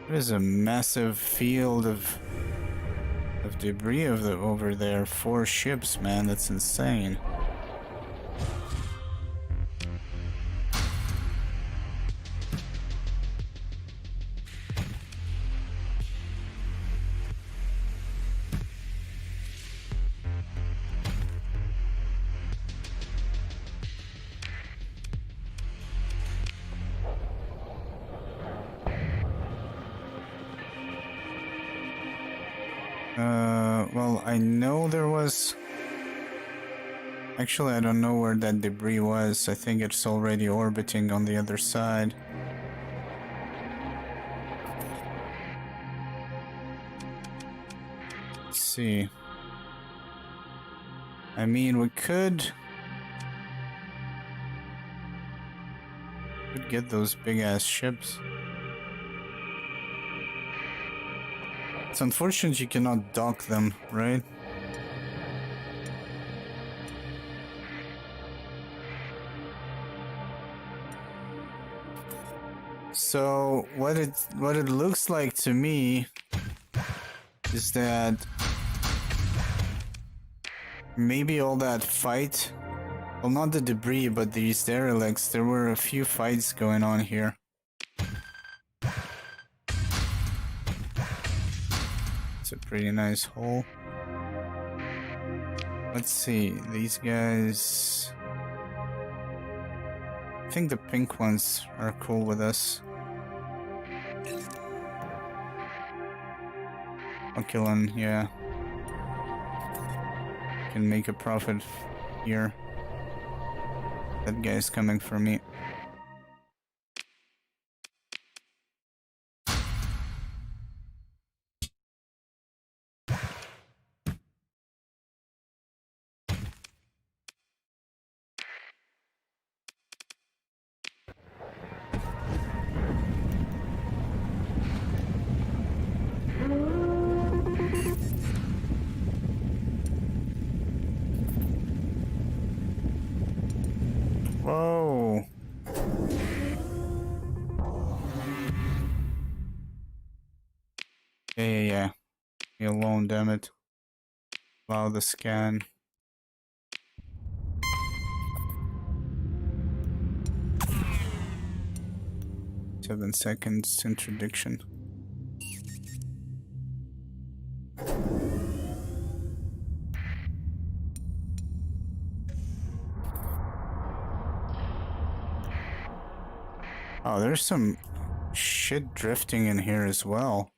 There's a massive field of debris over there. 4 ships, man. That's insane. Well, I know there was... Actually, I don't know where that debris was. I think it's already orbiting on the other side. Let's see. I mean, we could get those big-ass ships. It's unfortunate you cannot dock them, right? So what it looks like to me is that maybe all that fight, well, not the debris, but these derelicts, there were a few fights going on here. It's a pretty nice hole. Let's see, these guys... I think the pink ones are cool with us. I'll kill one, yeah. Can make a profit here. That guy's coming for me. Whoa. Yeah. Leave me alone, damn it. Allow the scan. Seven seconds introduction. Oh, there's some shit drifting in here as well.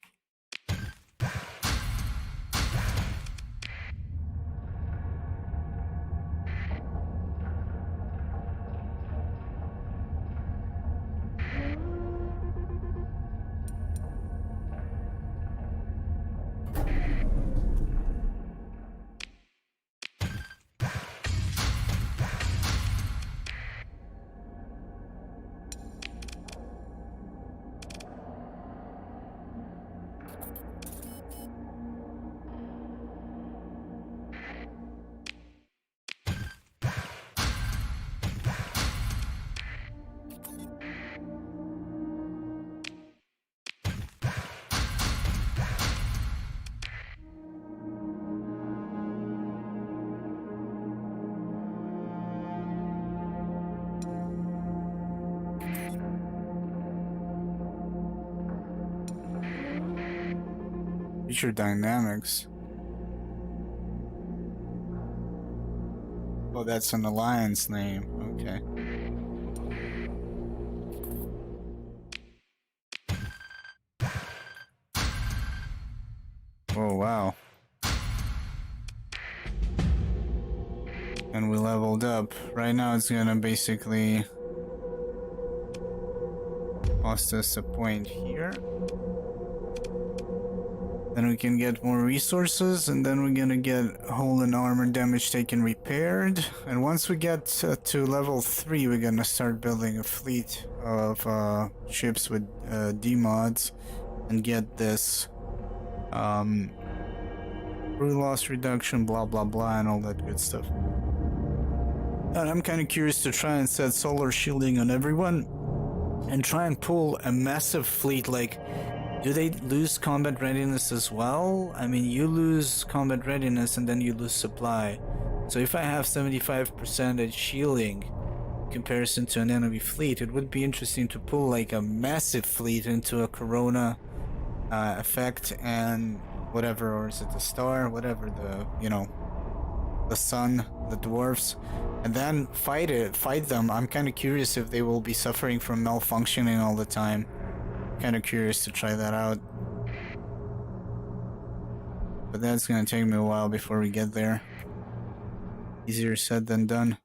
Feature dynamics. Oh, that's an alliance name. Okay. Oh, wow. And we leveled up. Right now it's gonna basically cost us a point here. Then we can get more resources, and then we're gonna get hull and armor damage taken repaired. And once we get to level 3, we're gonna start building a fleet of ships with D-mods and get this crew loss reduction, blah blah blah, and all that good stuff. And I'm kind of curious to try and set solar shielding on everyone and try and pull a massive fleet. Like, do they lose combat readiness as well? I mean, you lose combat readiness and then you lose supply. So if I have 75% at shielding in comparison to an enemy fleet, it would be interesting to pull like a massive fleet into a Corona effect and whatever, or is it the star? Whatever the, you know, the sun, the dwarfs, and then fight them. I'm kind of curious if they will be suffering from malfunctioning all the time. Kind of curious to try that out, but that's gonna take me a while before we get there. Easier said than done.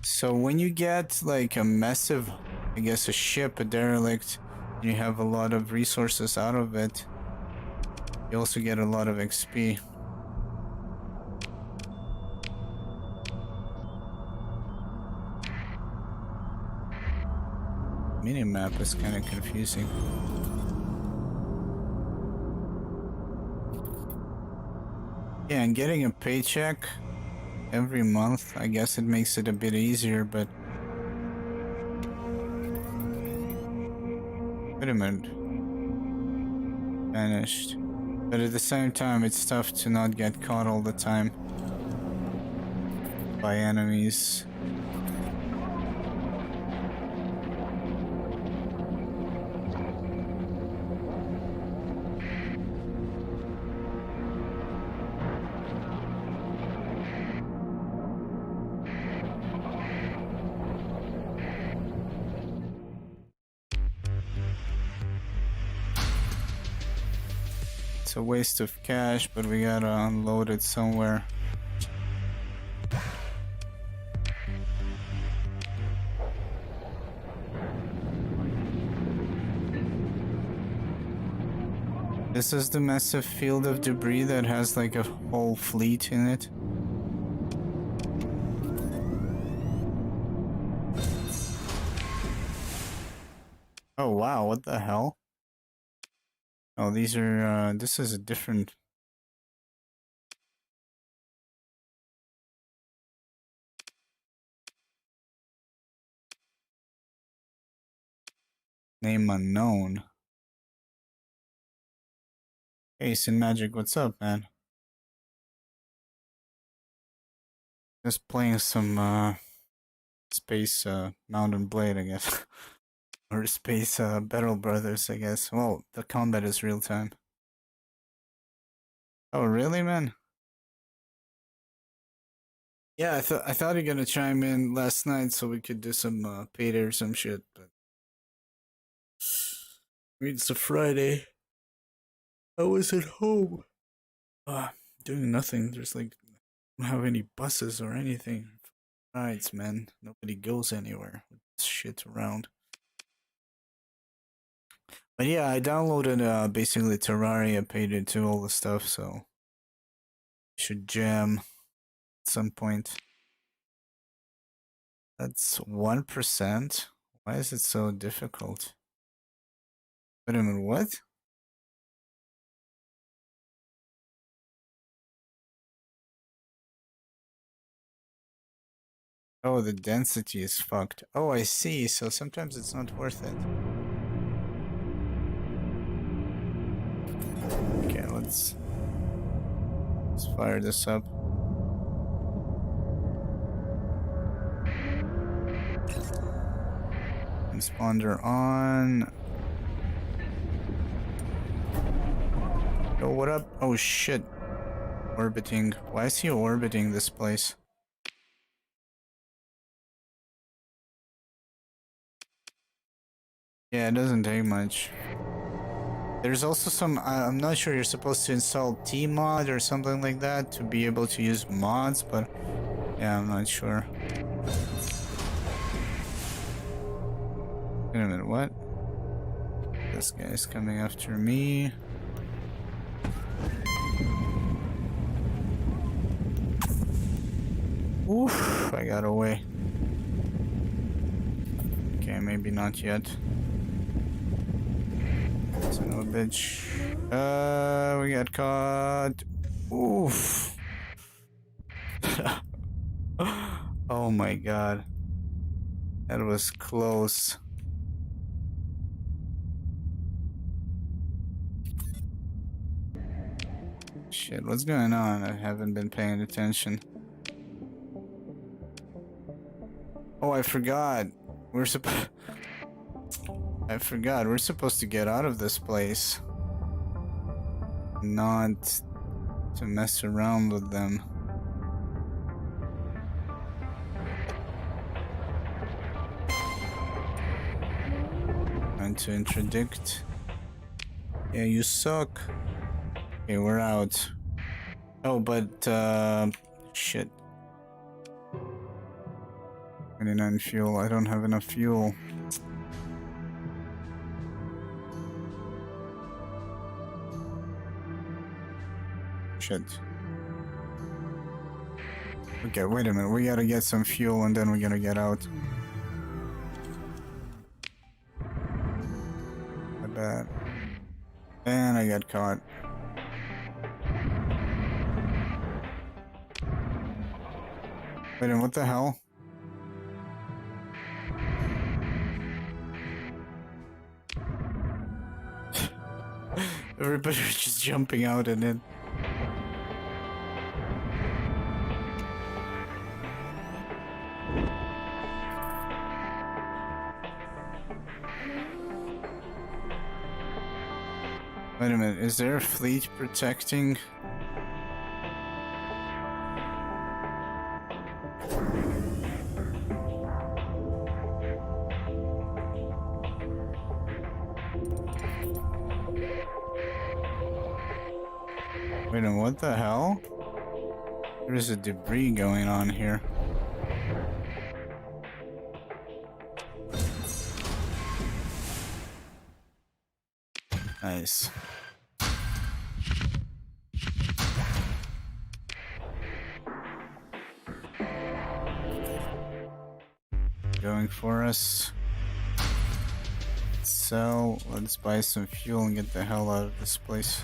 So when you get like a massive, I guess a ship, a derelict, and you have a lot of resources out of it, you also get a lot of XP. Minimap is kind of confusing. Yeah, and getting a paycheck every month, I guess it makes it a bit easier, but... Wait a minute. Vanished. But at the same time, it's tough to not get caught all the time by enemies. It's a waste of cash, but we gotta unload it somewhere. This is the massive field of debris that has like a whole fleet in it. Oh wow, what the hell? Oh, these are, this is a different... Name unknown. Ace and Magic, what's up, man? Just playing some, Space, Mountain Blade, I guess. Or Space, Battle Brothers, I guess. Well, the combat is real time. Oh, really, man? Yeah, I thought you're gonna chime in last night so we could do some payday or some shit, but I mean, it's a Friday. I was at home. Uh, doing nothing. There's like don't have any buses or anything. Rides, man. Nobody goes anywhere with this shit around. But yeah, I downloaded basically Terraria, paid into all the stuff, so should jam at some point. That's 1%. Why is it so difficult? Wait a minute, what? Oh, the density is fucked. Oh, I see. So sometimes it's not worth it. Okay, let's fire this up. Transponder on. Yo, what up? Oh shit. Orbiting. Why is he orbiting this place? Yeah, it doesn't take much. There's also some, I'm not sure, you're supposed to install Tmod or something like that to be able to use mods, but yeah, I'm not sure. Wait a minute, what? This guy's coming after me. Oof, I got away. Okay, maybe not yet. Son of a bitch. We got caught. Oof. Oh my god. That was close. Shit, what's going on? I haven't been paying attention. Oh, I forgot. I forgot. We're supposed to get out of this place. Not to mess around with them. And to interdict. Yeah, you suck. Okay, we're out. Oh, but, shit. 29 fuel. I don't have enough fuel. Shit. Okay, wait a minute. We gotta get some fuel and then we're gonna get out. My bad. And I got caught. Wait a minute, what the hell? Everybody's just jumping out and in. Wait a minute, is there a fleet protecting? Wait a minute, what the hell? There's a debris going on here. Nice. Going for us. So, let's buy some fuel and get the hell out of this place.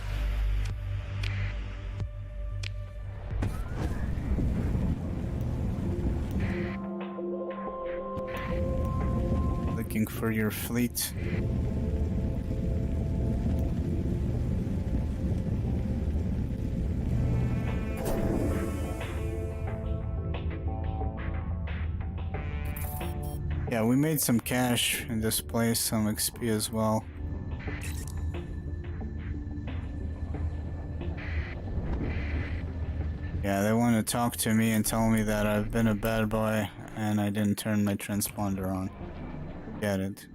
Looking for your fleet. Yeah, we made some cash in this place, some XP as well. Yeah, they want to talk to me and tell me that I've been a bad boy and I didn't turn my transponder on. Get it.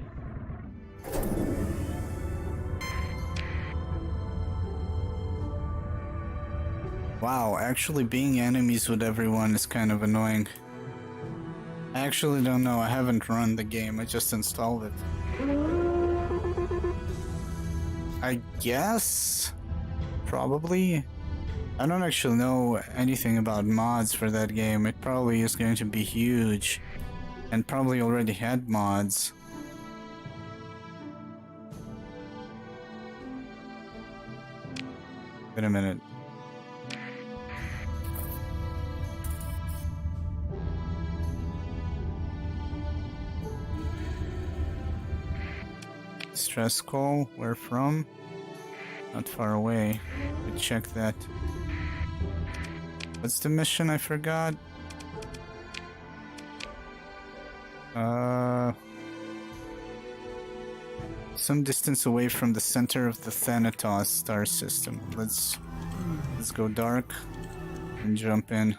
Wow, actually being enemies with everyone is kind of annoying. I actually don't know, I haven't run the game, I just installed it. I guess? Probably? I don't actually know anything about mods for that game. It probably is going to be huge. And probably already had mods. Wait a minute. Stress call, where from? Not far away. We check that. What's the mission? I forgot. Some distance away from the center of the Thanatos star system. Let's go dark and jump in.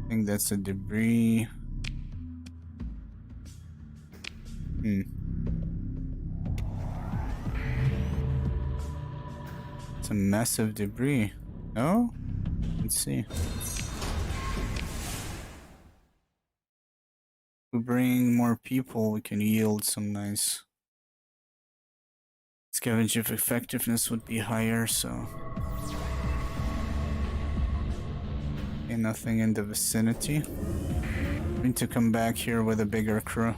I think that's a debris. It's a massive debris. No? Let's see. If we bring more people, we can yield some nice scavenge effectiveness would be higher, so. Okay, nothing in the vicinity. We need to come back here with a bigger crew.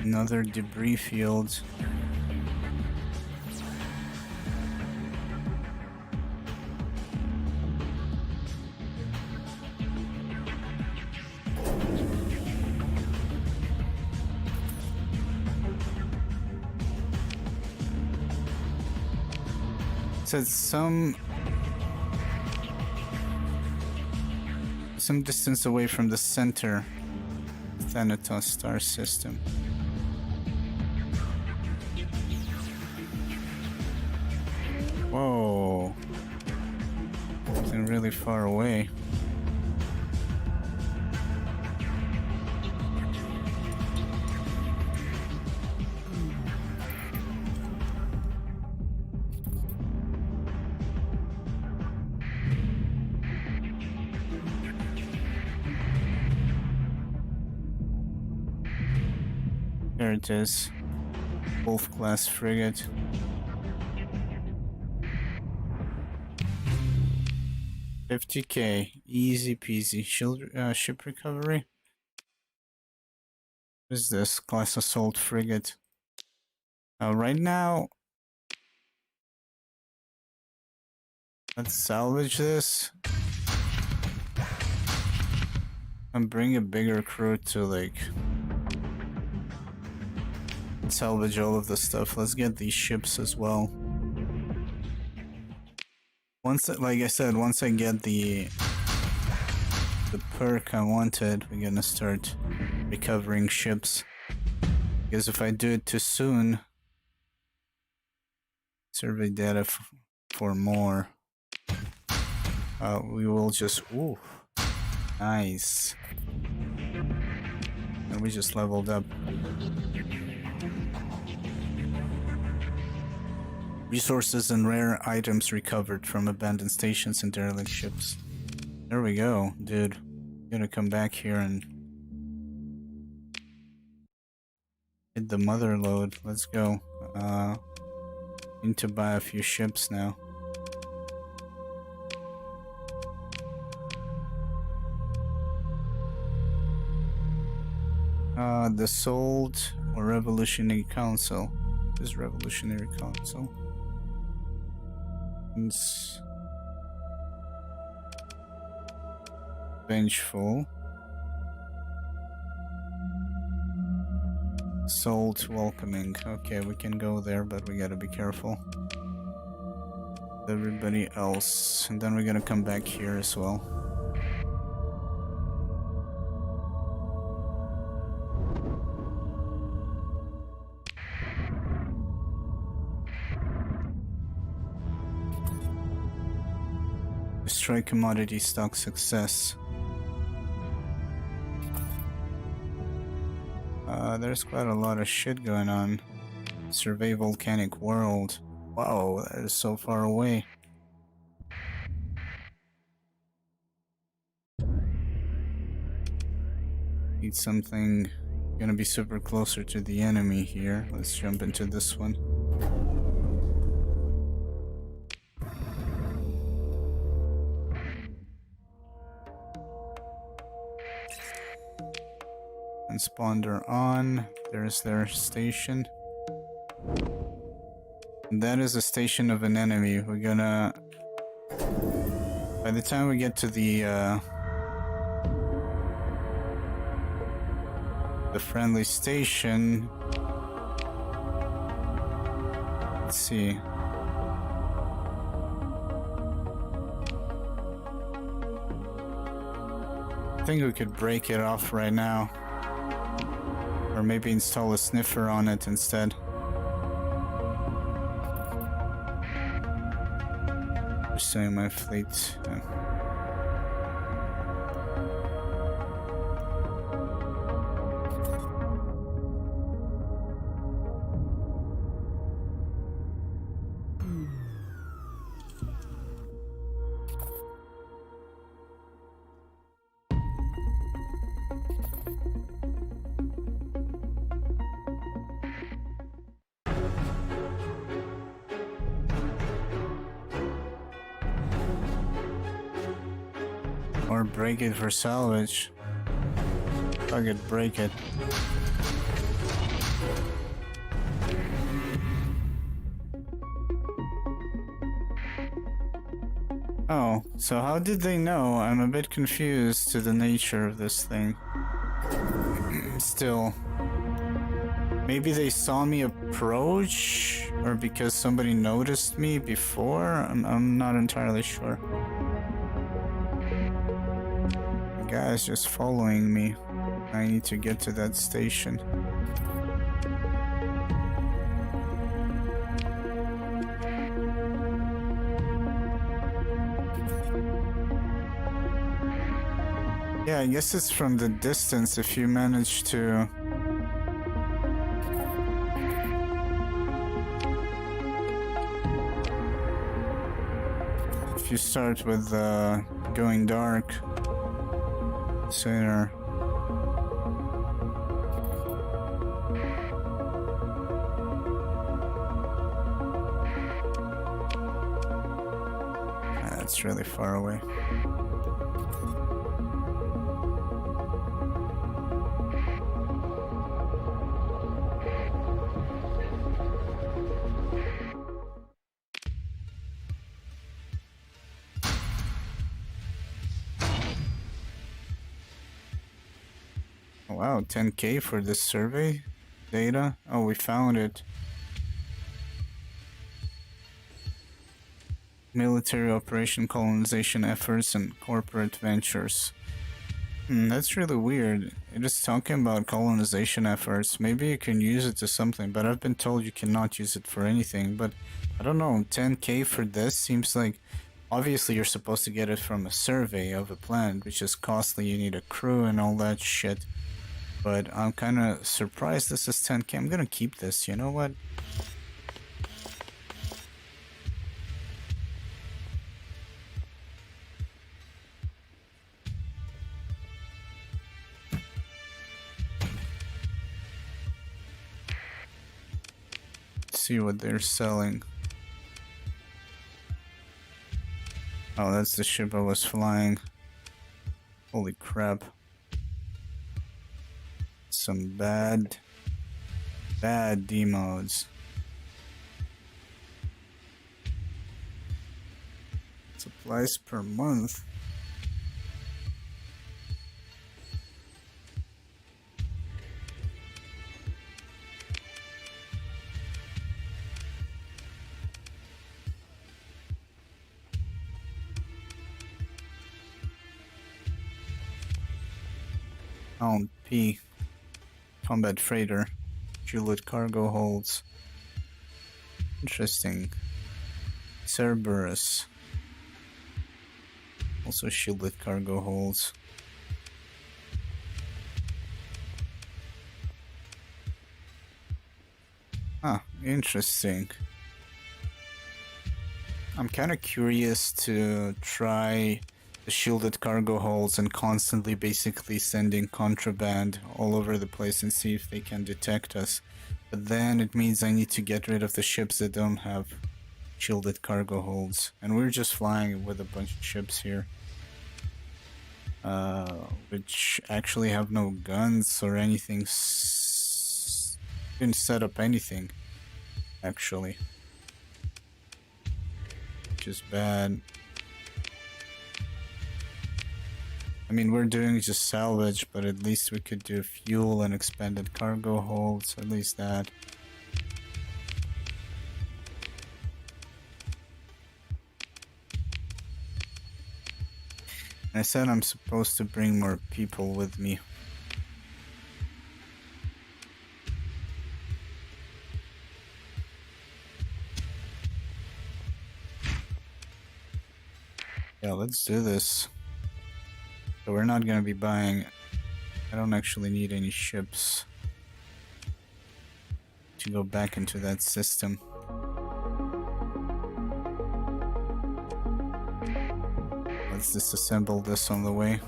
Another debris field. It says some distance away from the center Thanatos star system. Whoa. Something really far away. There it is. Wolf-class frigate. $50K, easy peasy. Ship recovery. What is this? Class assault frigate. Right now, let's salvage this and bring a bigger crew to like salvage all of the stuff. Let's get these ships as well. Once, like I said, once I get the perk I wanted, we're gonna start recovering ships. Because if I do it too soon, survey data for more, we will just, ooh, nice. And we just leveled up. Resources and rare items recovered from abandoned stations and derelict ships. There we go, dude. I'm gonna come back here and hit the mother load. Let's go. Need to buy a few ships now. The Salt or Revolutionary Council. This is Revolutionary Council. It's vengeful. Salt welcoming. Okay, we can go there, but we gotta be careful. Everybody else. And then we're gonna come back here as well. Destroy commodity stock success. There's quite a lot of shit going on. Survey volcanic world. Wow, that is so far away. Need something gonna be super closer to the enemy here. Let's jump into this one. Transponder on. There's their station. That is a station of an enemy. We're gonna... By the time we get to the friendly station... Let's see. I think we could break it off right now. Or maybe install a sniffer on it instead. Pursuing my fleet. Or break it for salvage. Fuck it, break it. Oh, so how did they know? I'm a bit confused to the nature of this thing. Still. Maybe they saw me approach? Or because somebody noticed me before? I'm not entirely sure. The guy's just following me. I need to get to that station. Yeah, I guess it's from the distance if you manage to... If you start with going dark sooner. That's really far away. Wow, 10K for this survey data? Oh, we found it. Military operation colonization efforts and corporate ventures. That's really weird. It is talking about colonization efforts. Maybe you can use it to something, but I've been told you cannot use it for anything. But I don't know, 10K for this seems like... Obviously you're supposed to get it from a survey of a planet, which is costly. You need a crew and all that shit. But I'm kind of surprised this is 10K. I'm gonna keep this, you know what? Let's see what they're selling. Oh, that's the ship I was flying. Holy crap. some bad demodes. Supplies per month. Pound P. Combat freighter. Shielded cargo holds. Interesting. Cerberus. Also shielded cargo holds. Ah, interesting. I'm kind of curious to try the shielded cargo holds and constantly basically sending contraband all over the place and see if they can detect us. But then it means I need to get rid of the ships that don't have shielded cargo holds. And we're just flying with a bunch of ships here. Which actually have no guns or anything. Didn't set up anything, actually. Which is bad. I mean, we're doing just salvage, but at least we could do fuel and expanded cargo holds, at least that. I said I'm supposed to bring more people with me. Yeah, let's do this. So we're not gonna be buying... I don't actually need any ships to go back into that system. Let's disassemble this on the way.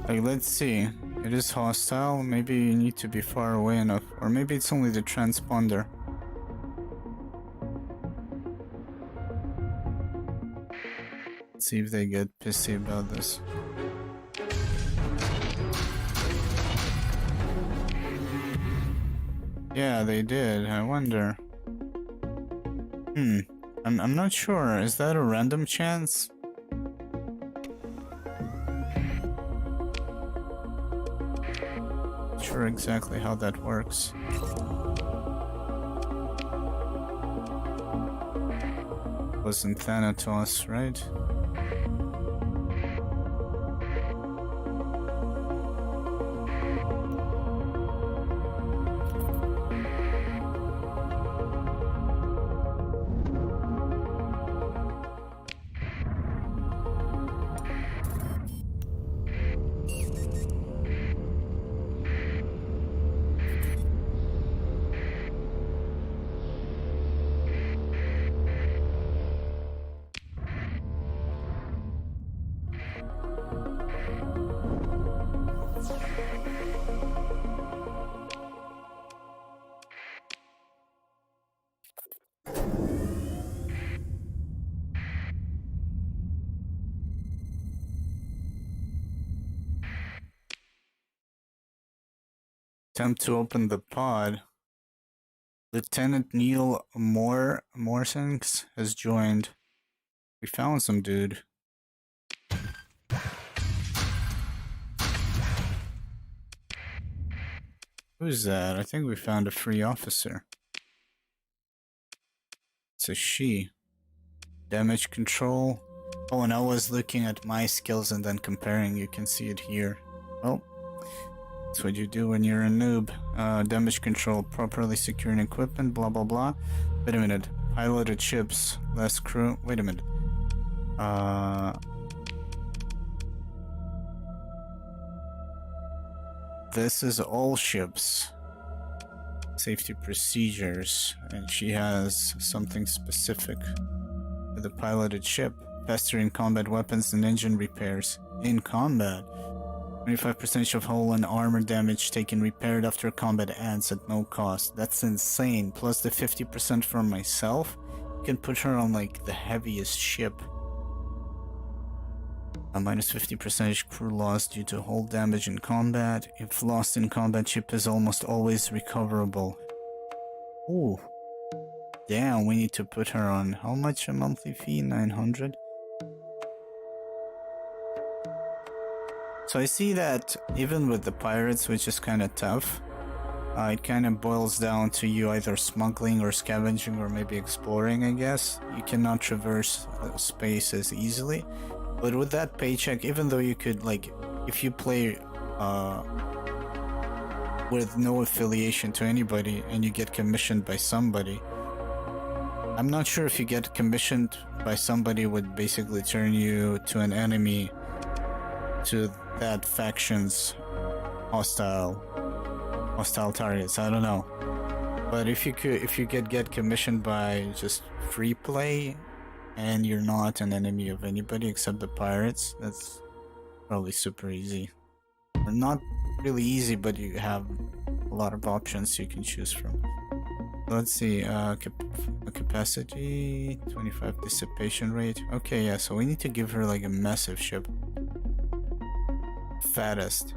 Like, let's see. It is hostile. Maybe you need to be far away enough. Or maybe it's only the transponder. Let's see if they get pissy about this. Yeah, they did. I wonder. I'm not sure. Is that a random chance? Not sure exactly how that works. Wasn't Thanatos, right? Attempt to open the pod. Lieutenant Neil Morsenks has joined. We found some dude. Who's that? I think we found a free officer. It's a she. Damage control. Oh, and I was looking at my skills and then comparing. You can see it here. Oh. That's what you do when you're a noob. Damage control, properly securing equipment, blah blah blah. Wait a minute. Piloted ships, less crew. Wait a minute. This is all ships. Safety procedures. And she has something specific for the piloted ship. Festering combat weapons and engine repairs. In combat. 25% of hull and armor damage taken repaired after combat ends at no cost. That's insane. Plus the 50% from myself. You can put her on like the heaviest ship. A minus 50% crew loss due to hull damage in combat. If lost in combat, ship is almost always recoverable. Ooh. Damn, we need to put her on how much a monthly fee? 900? So I see that even with the pirates, which is kind of tough, it kind of boils down to you either smuggling or scavenging or maybe exploring, I guess. You cannot traverse space as easily. But with that paycheck, even though you could, like, if you play with no affiliation to anybody and you get commissioned by somebody, I'm not sure if you get commissioned by somebody would basically turn you to an enemy to that faction's hostile targets. I don't know, but if you get commissioned by just free play and you're not an enemy of anybody except the pirates, that's probably super easy. Or not really easy, but you have a lot of options you can choose from. Let's see, capacity, 25 dissipation rate. Okay, yeah, so we need to give her like a massive ship. Fattest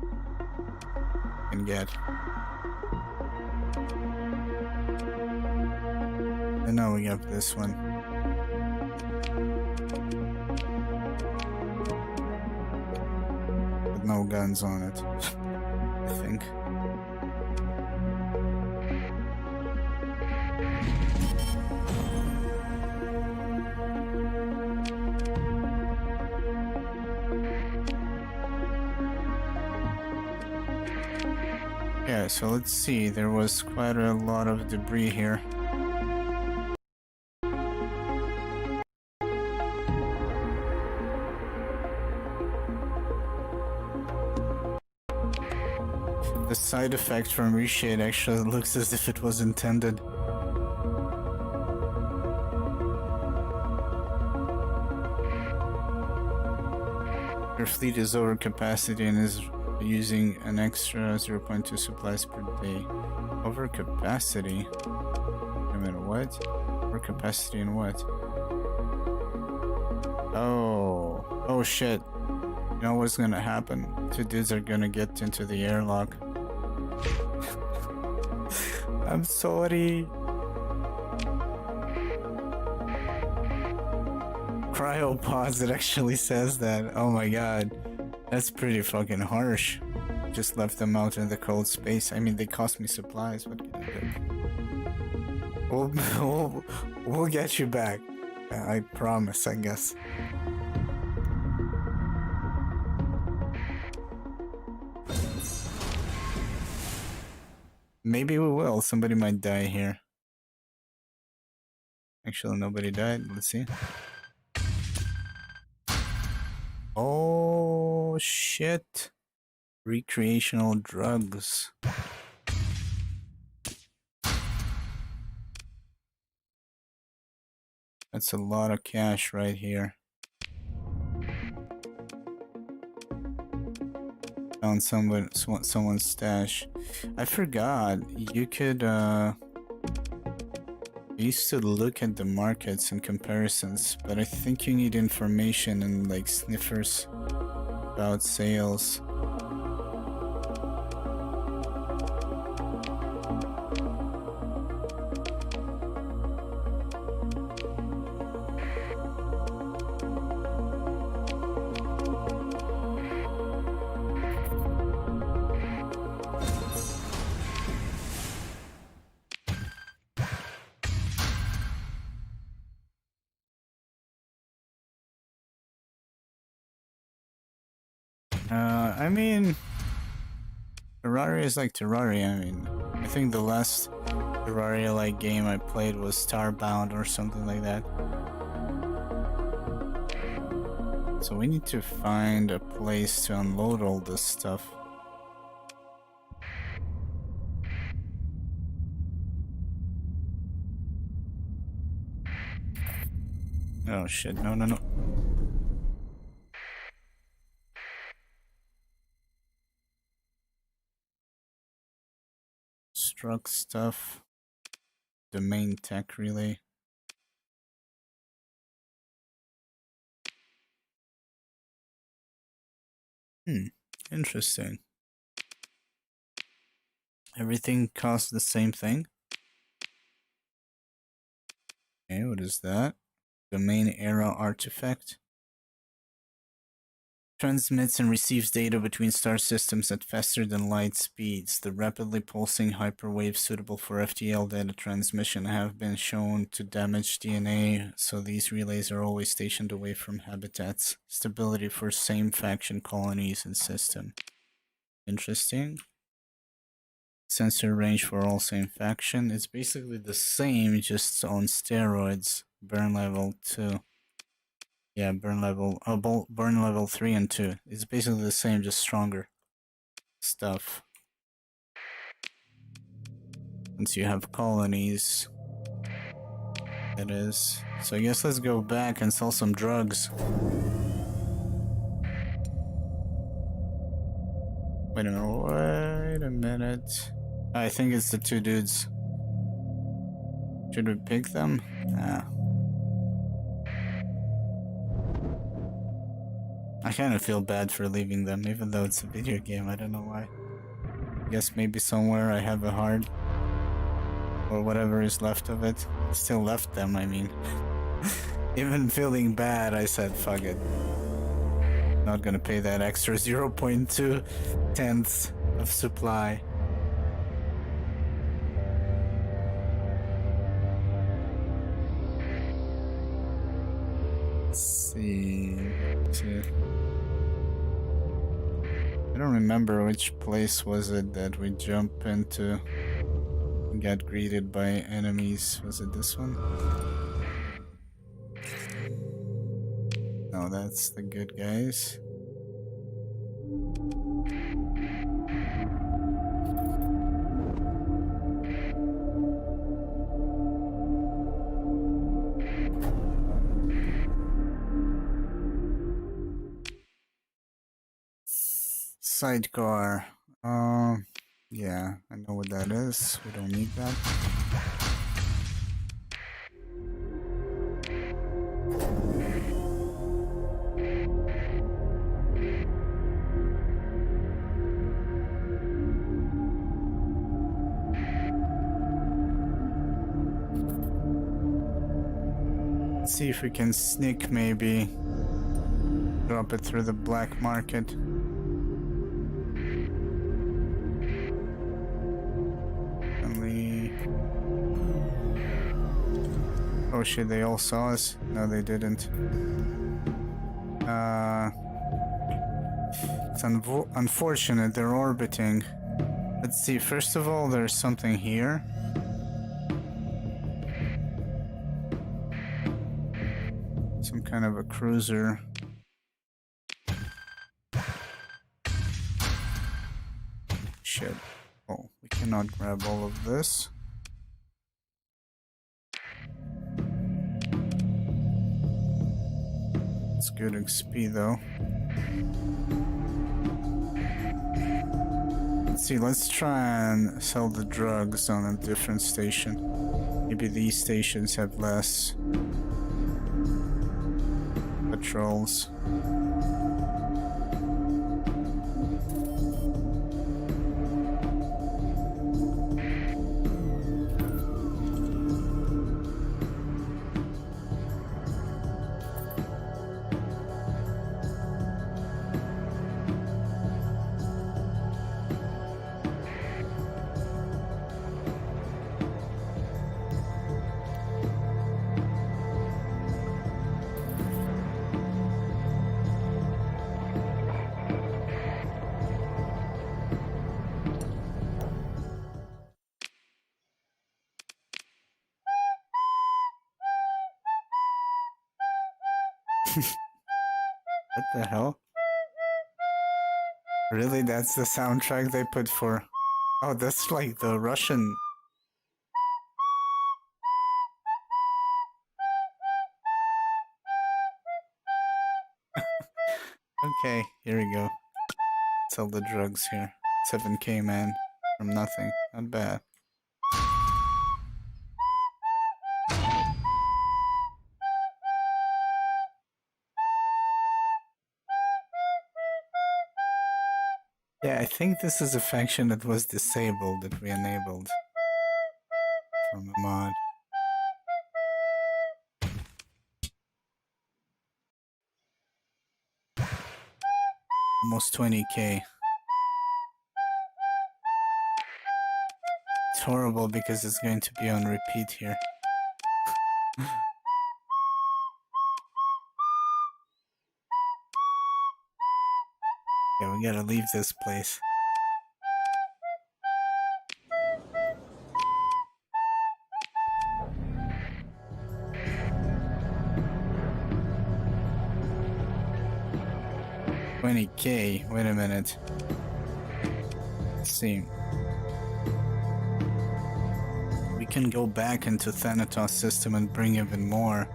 can get. And now we have this one. With no guns on it, I think. Yeah, so let's see, there was quite a lot of debris here. The side effect from reshade actually looks as if it was intended. Your fleet is over capacity and is using an extra 0.2 supplies per day. Over capacity? Wait a minute, what? Over capacity in what? Oh shit. You know what's gonna happen? Two dudes are gonna get into the airlock. I'm sorry. Cryopods, it actually says that. Oh my god. That's pretty fucking harsh. Just left them out in the cold space. I mean, they cost me supplies. What can I do? We'll get you back. I promise, I guess. Maybe we will. Somebody might die here. Actually, nobody died. Let's see. Oh, shit. Recreational drugs. That's a lot of cash right here. Found someone's stash. I forgot. You could, I used to look at the markets and comparisons, but I think you need information and like sniffers about sales. I mean, Terraria is like Terraria. I mean, I think the last Terraria-like game I played was Starbound or something like that. So we need to find a place to unload all this stuff. Oh shit, no, no, no. Struck stuff. Domain tech relay. Interesting. Everything costs the same thing. Okay, what is that? Domain era artifact. Transmits and receives data between star systems at faster than light speeds. The rapidly pulsing hyperwaves suitable for FTL data transmission have been shown to damage DNA, so these relays are always stationed away from habitats. Stability for same faction colonies and system. Interesting. Sensor range for all same faction. It's basically the same, just on steroids. Burn level 2. Yeah, burn level, burn level 3 and 2. It's basically the same, just stronger stuff. Once you have colonies, it is. So I guess let's go back and sell some drugs. Wait a minute. I think it's the two dudes. Should we pick them? Nah. I kind of feel bad for leaving them, even though it's a video game. I don't know why. I guess maybe somewhere I have a heart. Or whatever is left of it. I still left them, I mean. Even feeling bad, I said, fuck it. Not gonna pay that extra 0.2 tenths of supply. Let's see. I don't remember which place was it that we jumped into and got greeted by enemies. Was it this one? No, that's the good guys. Sidecar. Yeah, I know what that is. We don't need that. Let's see if we can sneak, maybe drop it through the black market. Oh shit, they all saw us? No, they didn't. It's unfortunate, they're orbiting. Let's see, first of all, there's something here. Some kind of a cruiser. Shit. Oh, we cannot grab all of this. It's good XP though. Let's see, let's try and sell the drugs on a different station. Maybe these stations have less patrols. What the hell? Really? That's the soundtrack they put for... Oh, that's like the Russian... Okay, here we go. Sell the drugs here. 7k, man. From nothing. Not bad. Yeah, I think this is a faction that was disabled that we enabled from a mod. Almost 20k. It's horrible because it's going to be on repeat here. Yeah, we gotta leave this place. $20k. Wait a minute. Let's see. We can go back into Thanatos system and bring even more.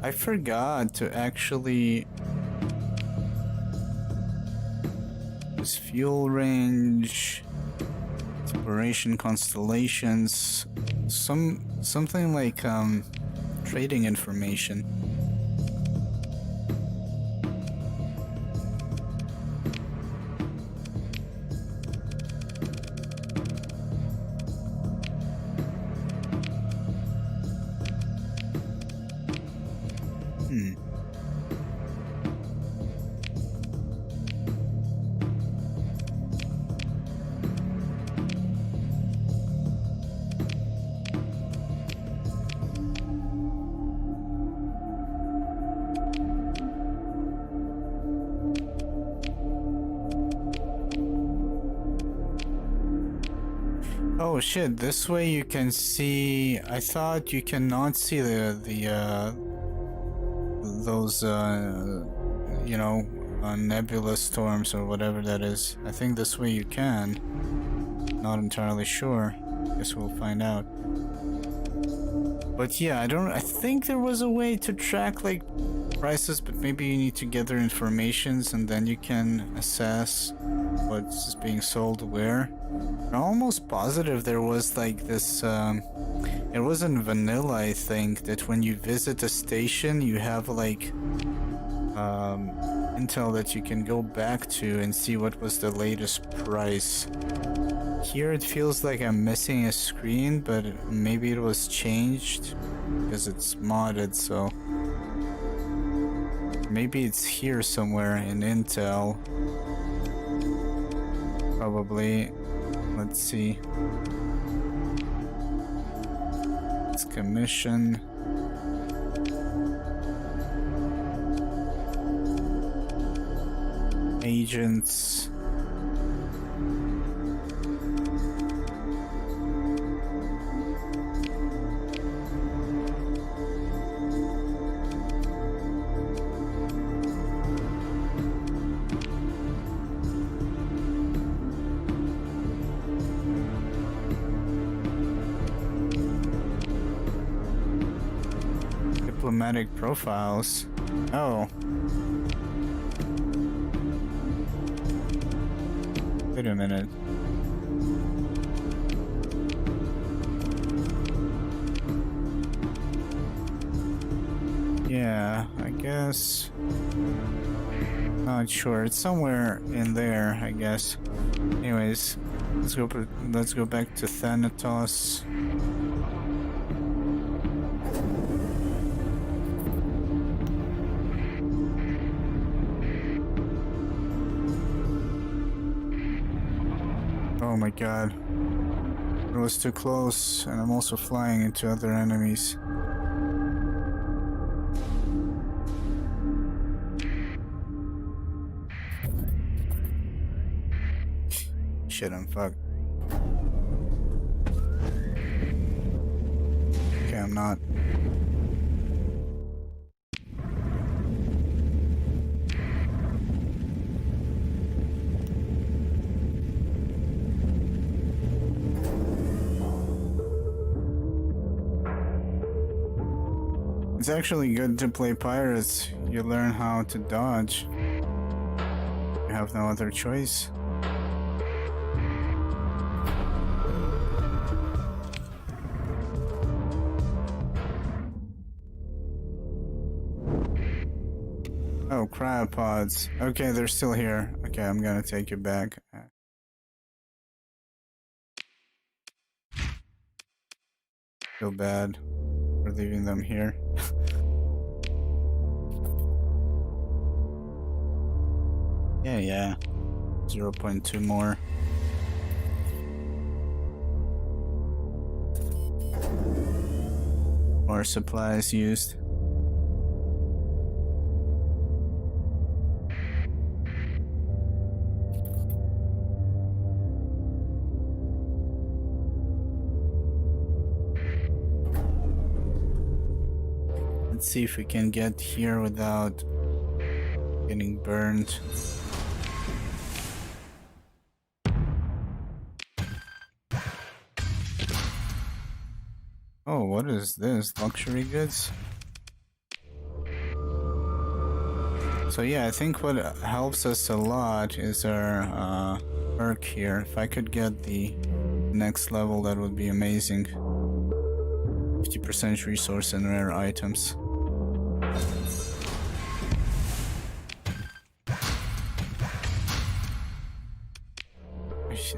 I forgot to actually use fuel range, exploration constellations, something like trading information. Oh shit, this way you can see. I thought you cannot see those you know, nebula storms or whatever that is. I think this way you can. Not entirely sure. Guess we'll find out. But yeah, I think there was a way to track like prices, but maybe you need to gather informations and then you can assess what's being sold where. I'm almost positive there was like this, it was in vanilla, I think, that when you visit a station, you have like, intel that you can go back to and see what was the latest price. Here it feels like I'm missing a screen, but maybe it was changed because it's modded, so maybe it's here somewhere in Intel. Probably. Let's see. It's commission. Agents. Diplomatic profiles. Oh. Wait a minute. Yeah, I guess. Not sure. It's somewhere in there, I guess. Anyways, let's go back to Thanatos. Oh my god. It was too close, and I'm also flying into other enemies. Shit, I'm fucked. Okay, I'm not. It's actually good to play pirates. You learn how to dodge. You have no other choice. Oh, cryopods. Okay, they're still here. Okay, I'm gonna take you back. Feel bad for leaving them here. Yeah. 0.2 more. More supplies used. Let's see if we can get here without getting burned. Oh, what is this? Luxury goods? So yeah, I think what helps us a lot is our perk here. If I could get the next level, that would be amazing. 50% resource and rare items.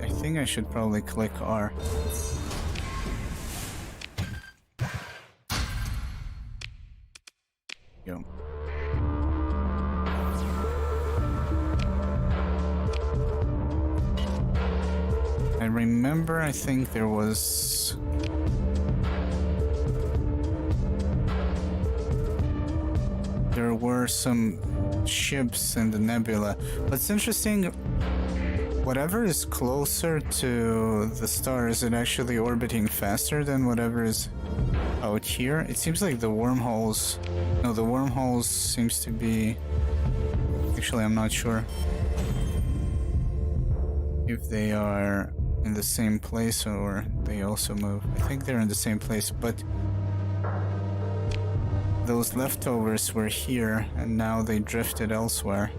I think I should probably click R. Go. I remember, I think there was... There were some ships in the nebula. What's interesting, whatever is closer to the star, is it actually orbiting faster than whatever is out here? It seems like the wormholes... No, the wormholes seems to be... Actually, I'm not sure if they are in the same place or they also move. I think they're in the same place, but those leftovers were here and now they drifted elsewhere.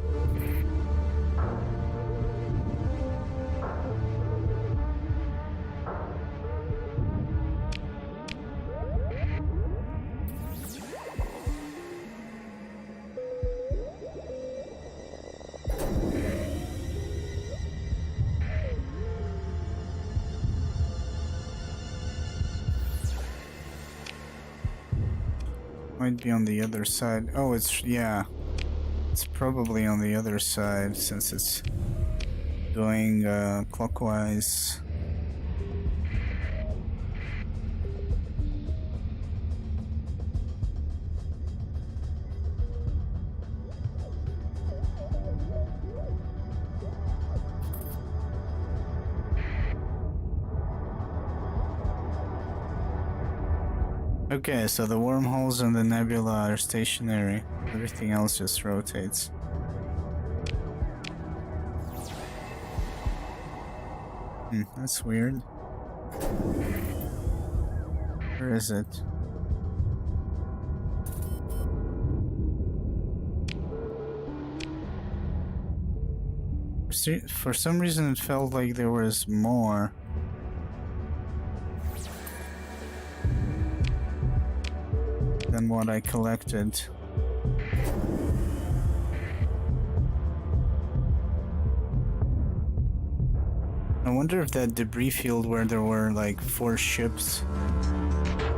Might be on the other side. Oh, yeah. It's probably on the other side since it's going clockwise. Okay, so the wormholes and the nebula are stationary. Everything else just rotates. That's weird. Where is it? For some reason it felt like there was more. Than what I collected. I wonder if that debris field where there were like 4 ships,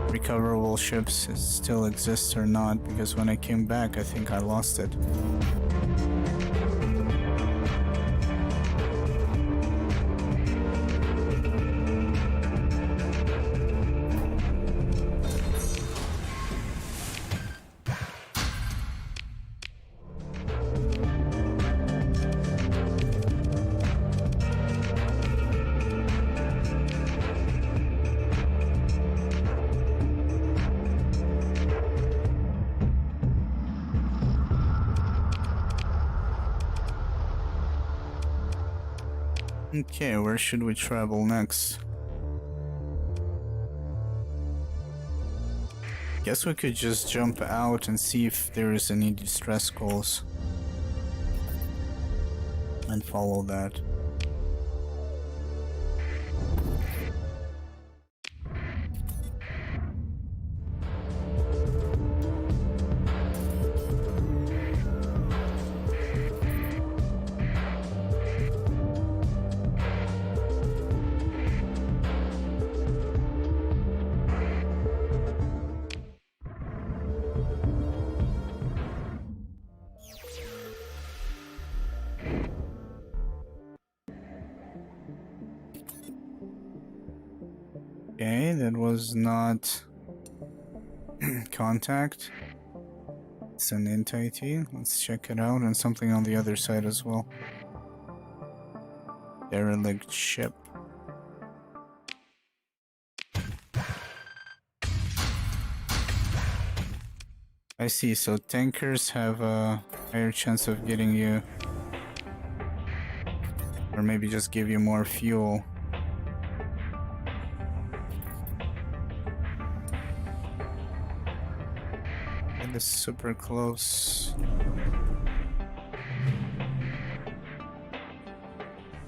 recoverable ships, it still exists or not, because when I came back I think I lost it. Okay, where should we travel next? Guess we could just jump out and see if there is any distress calls. And follow that. Okay, that was not contact. It's an entity. Let's check it out, and something on the other side as well. Derelict ship. I see, so tankers have a higher chance of getting you, or maybe just give you more fuel. And it's super close.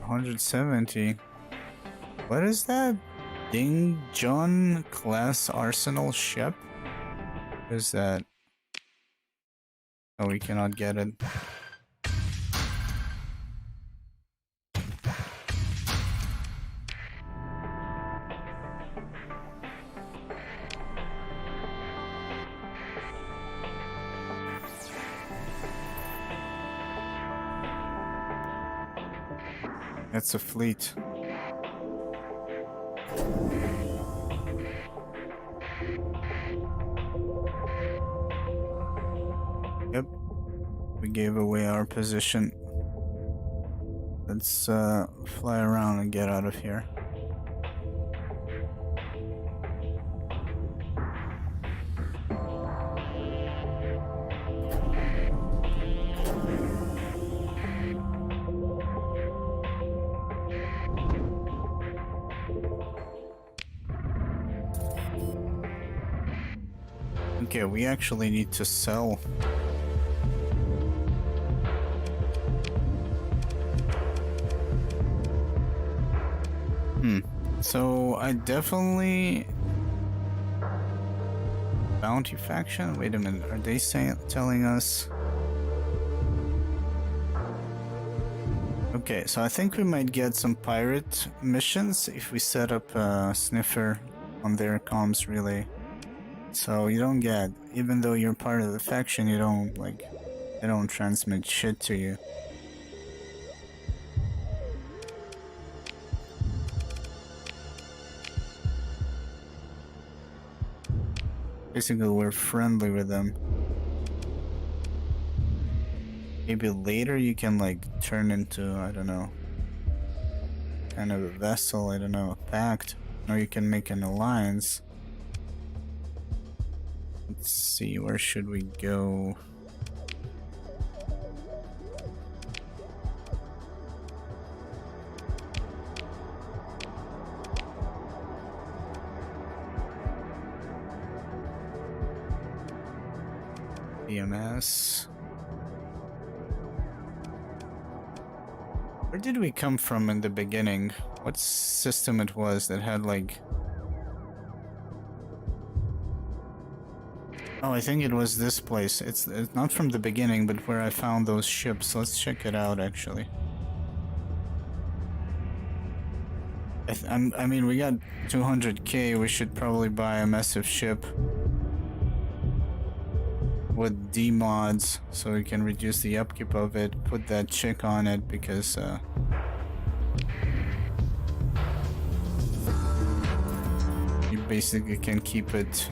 170. What is that? Ding John class arsenal ship? What is that? Oh, we cannot get it. That's a fleet. Yep. We gave away our position. Let's fly around and get out of here. Okay, we actually need to sell. So I definitely... Bounty faction? Wait a minute, are they telling us? Okay, so I think we might get some pirate missions if we set up a sniffer on their comms relay. So you don't get, even though you're part of the faction, you don't, like, they don't transmit shit to you. Basically, we're friendly with them. Maybe later you can, like, turn into, I don't know, kind of a vessel, I don't know, a pact. Or you can make an alliance. Let's see, where should we go? EMS. Where did we come from in the beginning? What system it was that had like... Oh, I think it was this place. It's not from the beginning, but where I found those ships. Let's check it out, actually. I mean, we got 200k. We should probably buy a massive ship with D mods, so we can reduce the upkeep of it. Put that chick on it because you basically can keep it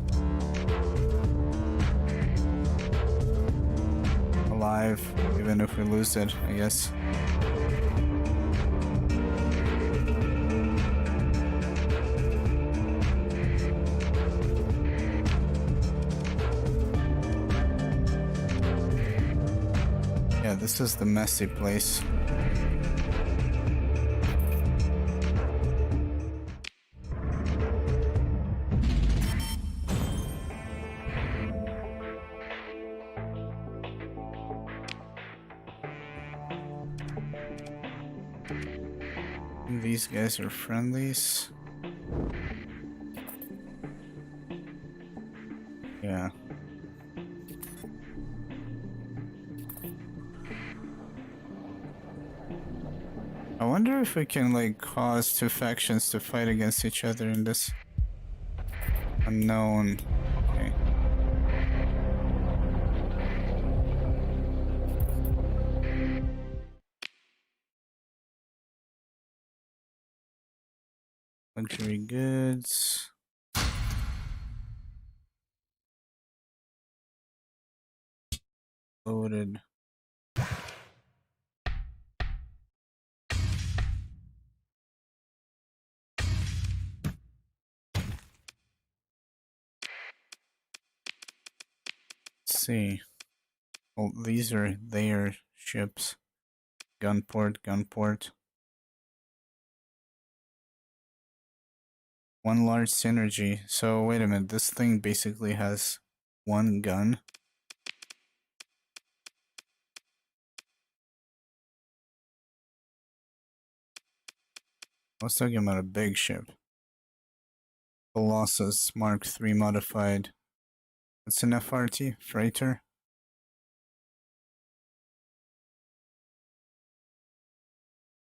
alive, even if we lose it, I guess. Yeah, this is the messy place. These guys are friendlies. Yeah. I wonder if we can like cause two factions to fight against each other in this unknown. Okay. Luxury goods. Loaded. Let's see. Well, these are their ships. Gunport, gunport. One large synergy. So wait a minute, this thing basically has one gun. I was talking about a big ship. Colossus Mark III modified. It's an FRT freighter.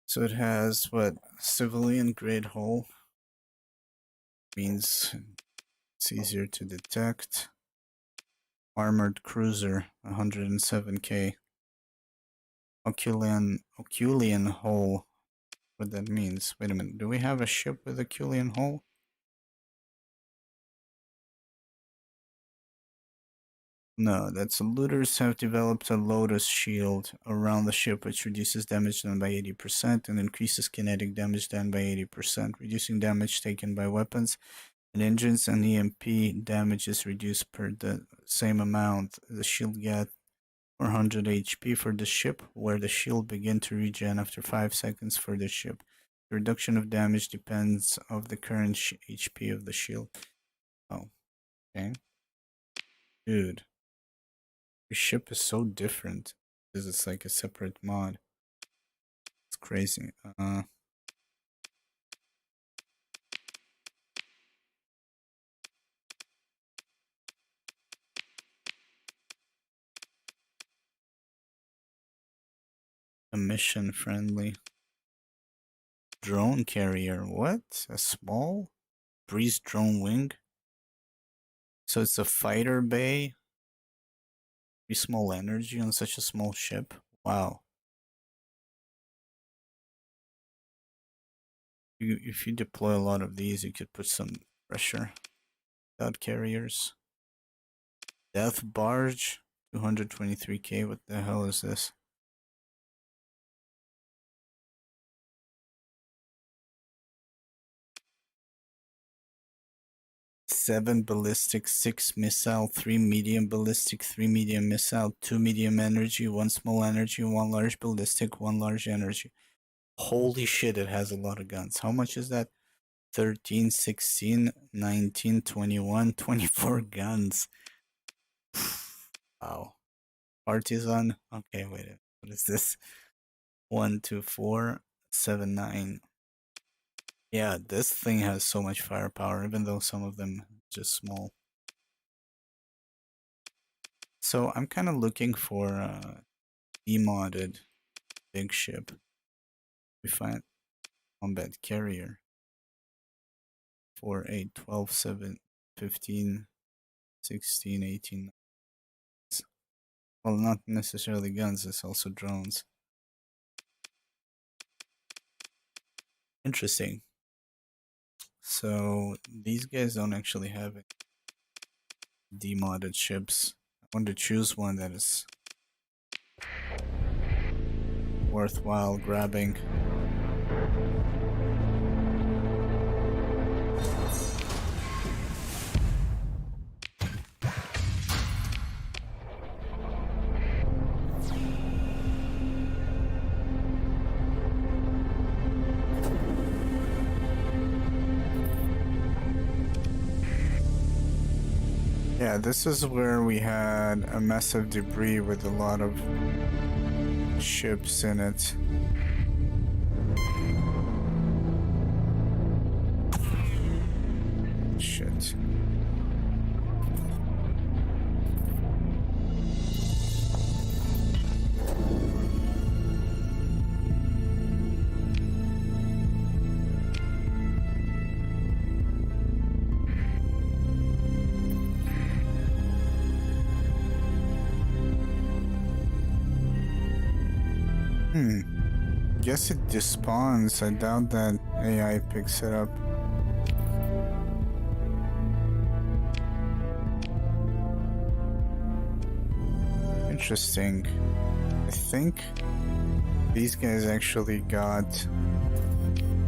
So it has what, civilian grade hull. Means it's easier to detect. Armored cruiser, 107k. Oculian hull. What that means? Wait a minute. Do we have a ship with Oculian hull? No, that's looters have developed a Lotus shield around the ship, which reduces damage done by 80% and increases kinetic damage done by 80%, reducing damage taken by weapons and engines, and EMP damage is reduced per the same amount. The shield gets 400 HP for the ship, where the shield begin to regen after 5 seconds for the ship. The reduction of damage depends of the current HP of the shield. Oh, okay. Dude. Your ship is so different because it's like a separate mod. It's crazy. Emission friendly. Drone carrier. What? A small breeze drone wing? So it's a fighter bay? Pretty small energy on such a small ship? Wow. If you deploy a lot of these, you could put some pressure. Without carriers. Death barge, 223k. What the hell is this? 7 ballistic, 6 missile, 3 medium ballistic, 3 medium missile, 2 medium energy, 1 small energy, 1 large ballistic, 1 large energy. Holy shit, it has a lot of guns. How much is that? 13, 16, 19, 21, 24 guns. Wow. Partisan. Okay, wait. What is this? 1, 2, 4, 7, 9. Yeah, this thing has so much firepower, even though some of them just small. So I'm kind of looking for a demodded big ship. We find combat carrier. 4, 8, 12, 7, 15, 16, 18. Well, not necessarily guns, it's also drones. Interesting. So these guys don't actually have demodded ships. I want to choose one that is worthwhile grabbing. Yeah, this is where we had a massive debris with a lot of ships in it. Shit. Guess it despawns. I doubt that AI picks it up. Interesting. I think these guys actually got...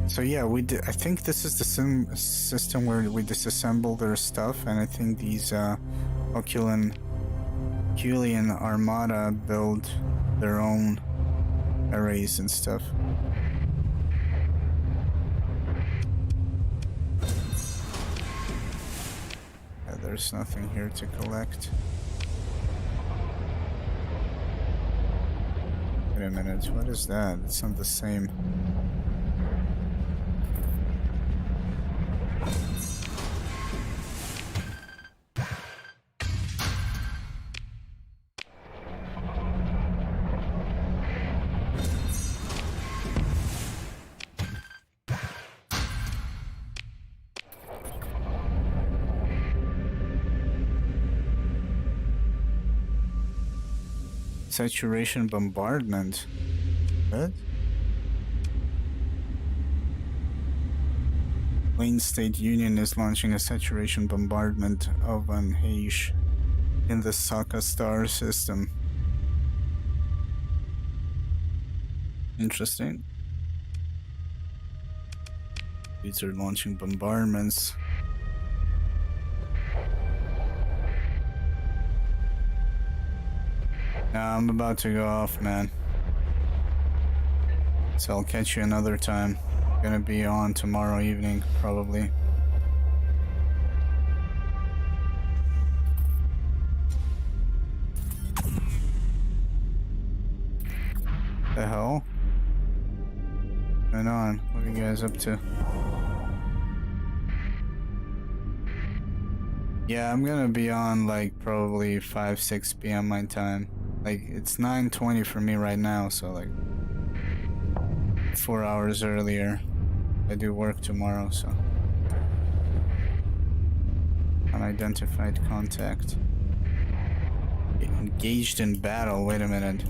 So yeah, we did. I think this is the system where we disassemble their stuff, and I think these Oculan Armada build their own arrays and stuff. Yeah, there's nothing here to collect. Wait a minute, what is that? It's not the same. Saturation bombardment. What? Wayne State Union is launching a saturation bombardment of an Haish in the Sokka star system. Interesting. These are launching bombardments. Nah, I'm about to go off, man. So I'll catch you another time. Gonna be on tomorrow evening, probably. The hell? What's going on? What are you guys up to? Yeah, I'm gonna be on like probably 5-6 p.m. my time. Like, it's 9:20 for me right now, so like 4 hours earlier. I do work tomorrow, so. Unidentified contact. Engaged in battle. Wait a minute.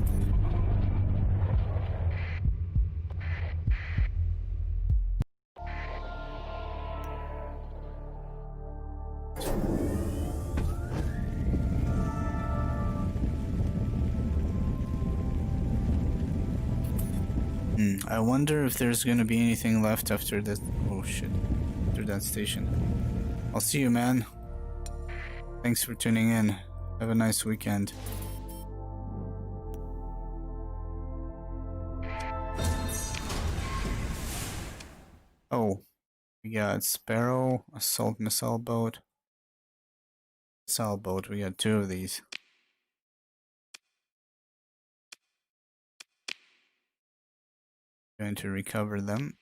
I wonder if there's gonna be anything left after this. Oh shit. After that station. I'll see you, man. Thanks for tuning in. Have a nice weekend. Oh, we got Sparrow, Assault Missile Boat. Missile Boat, we got 2 of these. Going to recover them.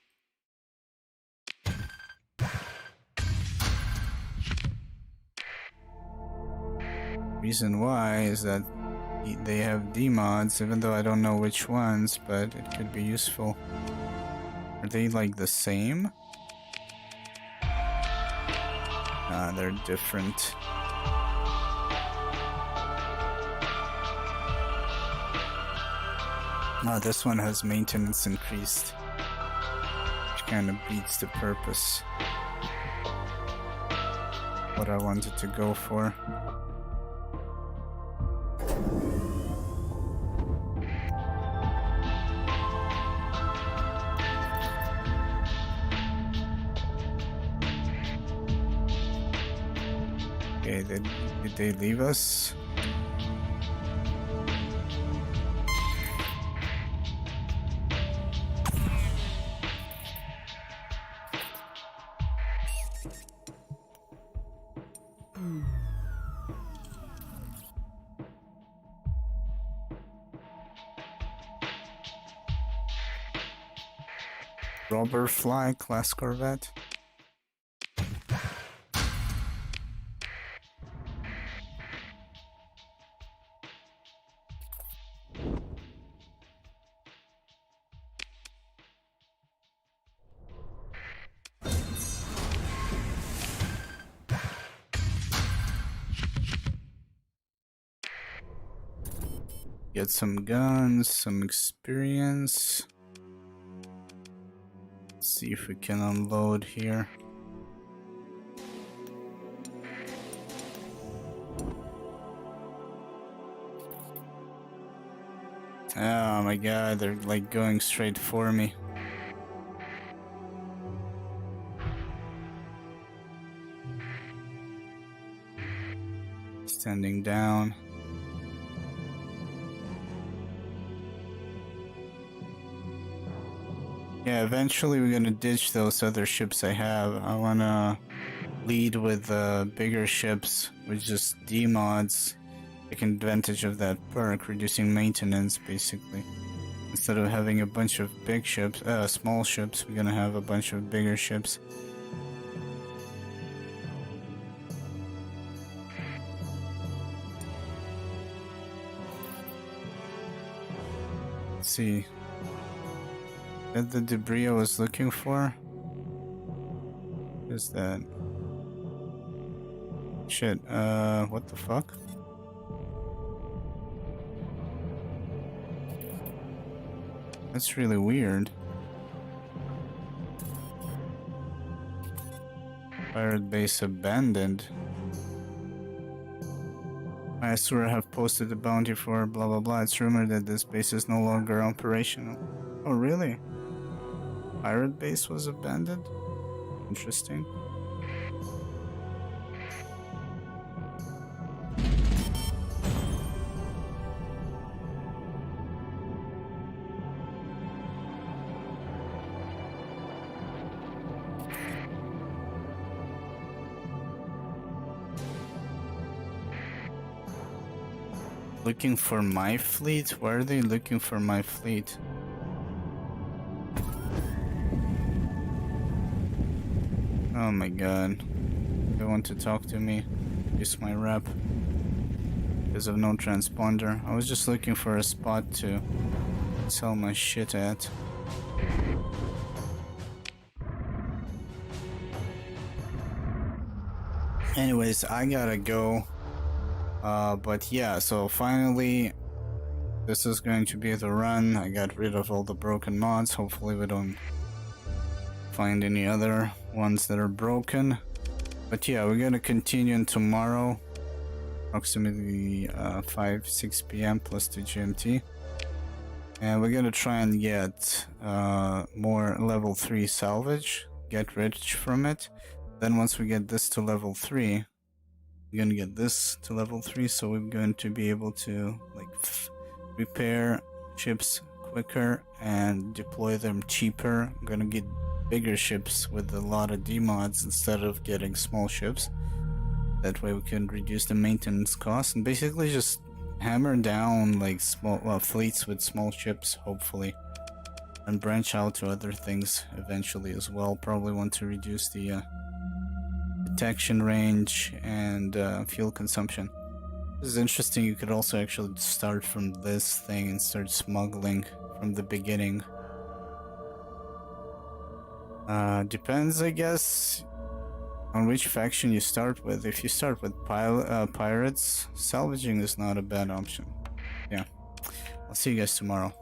Reason why is that they have D-mods, even though I don't know which ones, but it could be useful. Are they like the same? Nah, they're different. Ah, this one has maintenance increased, which kind of beats the purpose. What I wanted to go for. Okay, did they leave us? Robber Fly class corvette. Get some guns, some experience. Let's see if we can unload here. Oh my god, they're like going straight for me. Standing down. Yeah, eventually we're gonna ditch those other ships I have. I wanna lead with bigger ships with just D mods, taking advantage of that perk, reducing maintenance basically. Instead of having a bunch of big ships, small ships, we're gonna have a bunch of bigger ships. Let's see. Is that the debris I was looking for? What is that? Shit, what the fuck? That's really weird. Pirate base abandoned. I swear I have posted the bounty for blah blah blah. It's rumored that this base is no longer operational. Oh really? Pirate base was abandoned? Interesting. Looking for my fleet? Why are they looking for my fleet? Oh my god. They want to talk to me. Use my rep. Because of no transponder. I was just looking for a spot to sell my shit at. Anyways, I gotta go. But yeah, so finally, this is going to be the run. I got rid of all the broken mods. Hopefully we don't find any other ones that are broken. But yeah, we're gonna continue tomorrow, approximately 5-6 p.m. plus 2 GMT. And we're gonna try and get more level 3 salvage, get rich from it. Then once we get this to level 3, we're gonna get this to level 3, so we're going to be able to like repair ships quicker and deploy them cheaper. I'm gonna get bigger ships with a lot of D-mods instead of getting small ships. That way we can reduce the maintenance costs and basically just hammer down like small fleets with small ships, hopefully, and branch out to other things eventually as well. Probably want to reduce the detection range and fuel consumption. This is interesting. You could also actually start from this thing and start smuggling from the beginning. Depends, I guess, on which faction you start with. If you start with pirates, salvaging is not a bad option. Yeah, I'll see you guys tomorrow.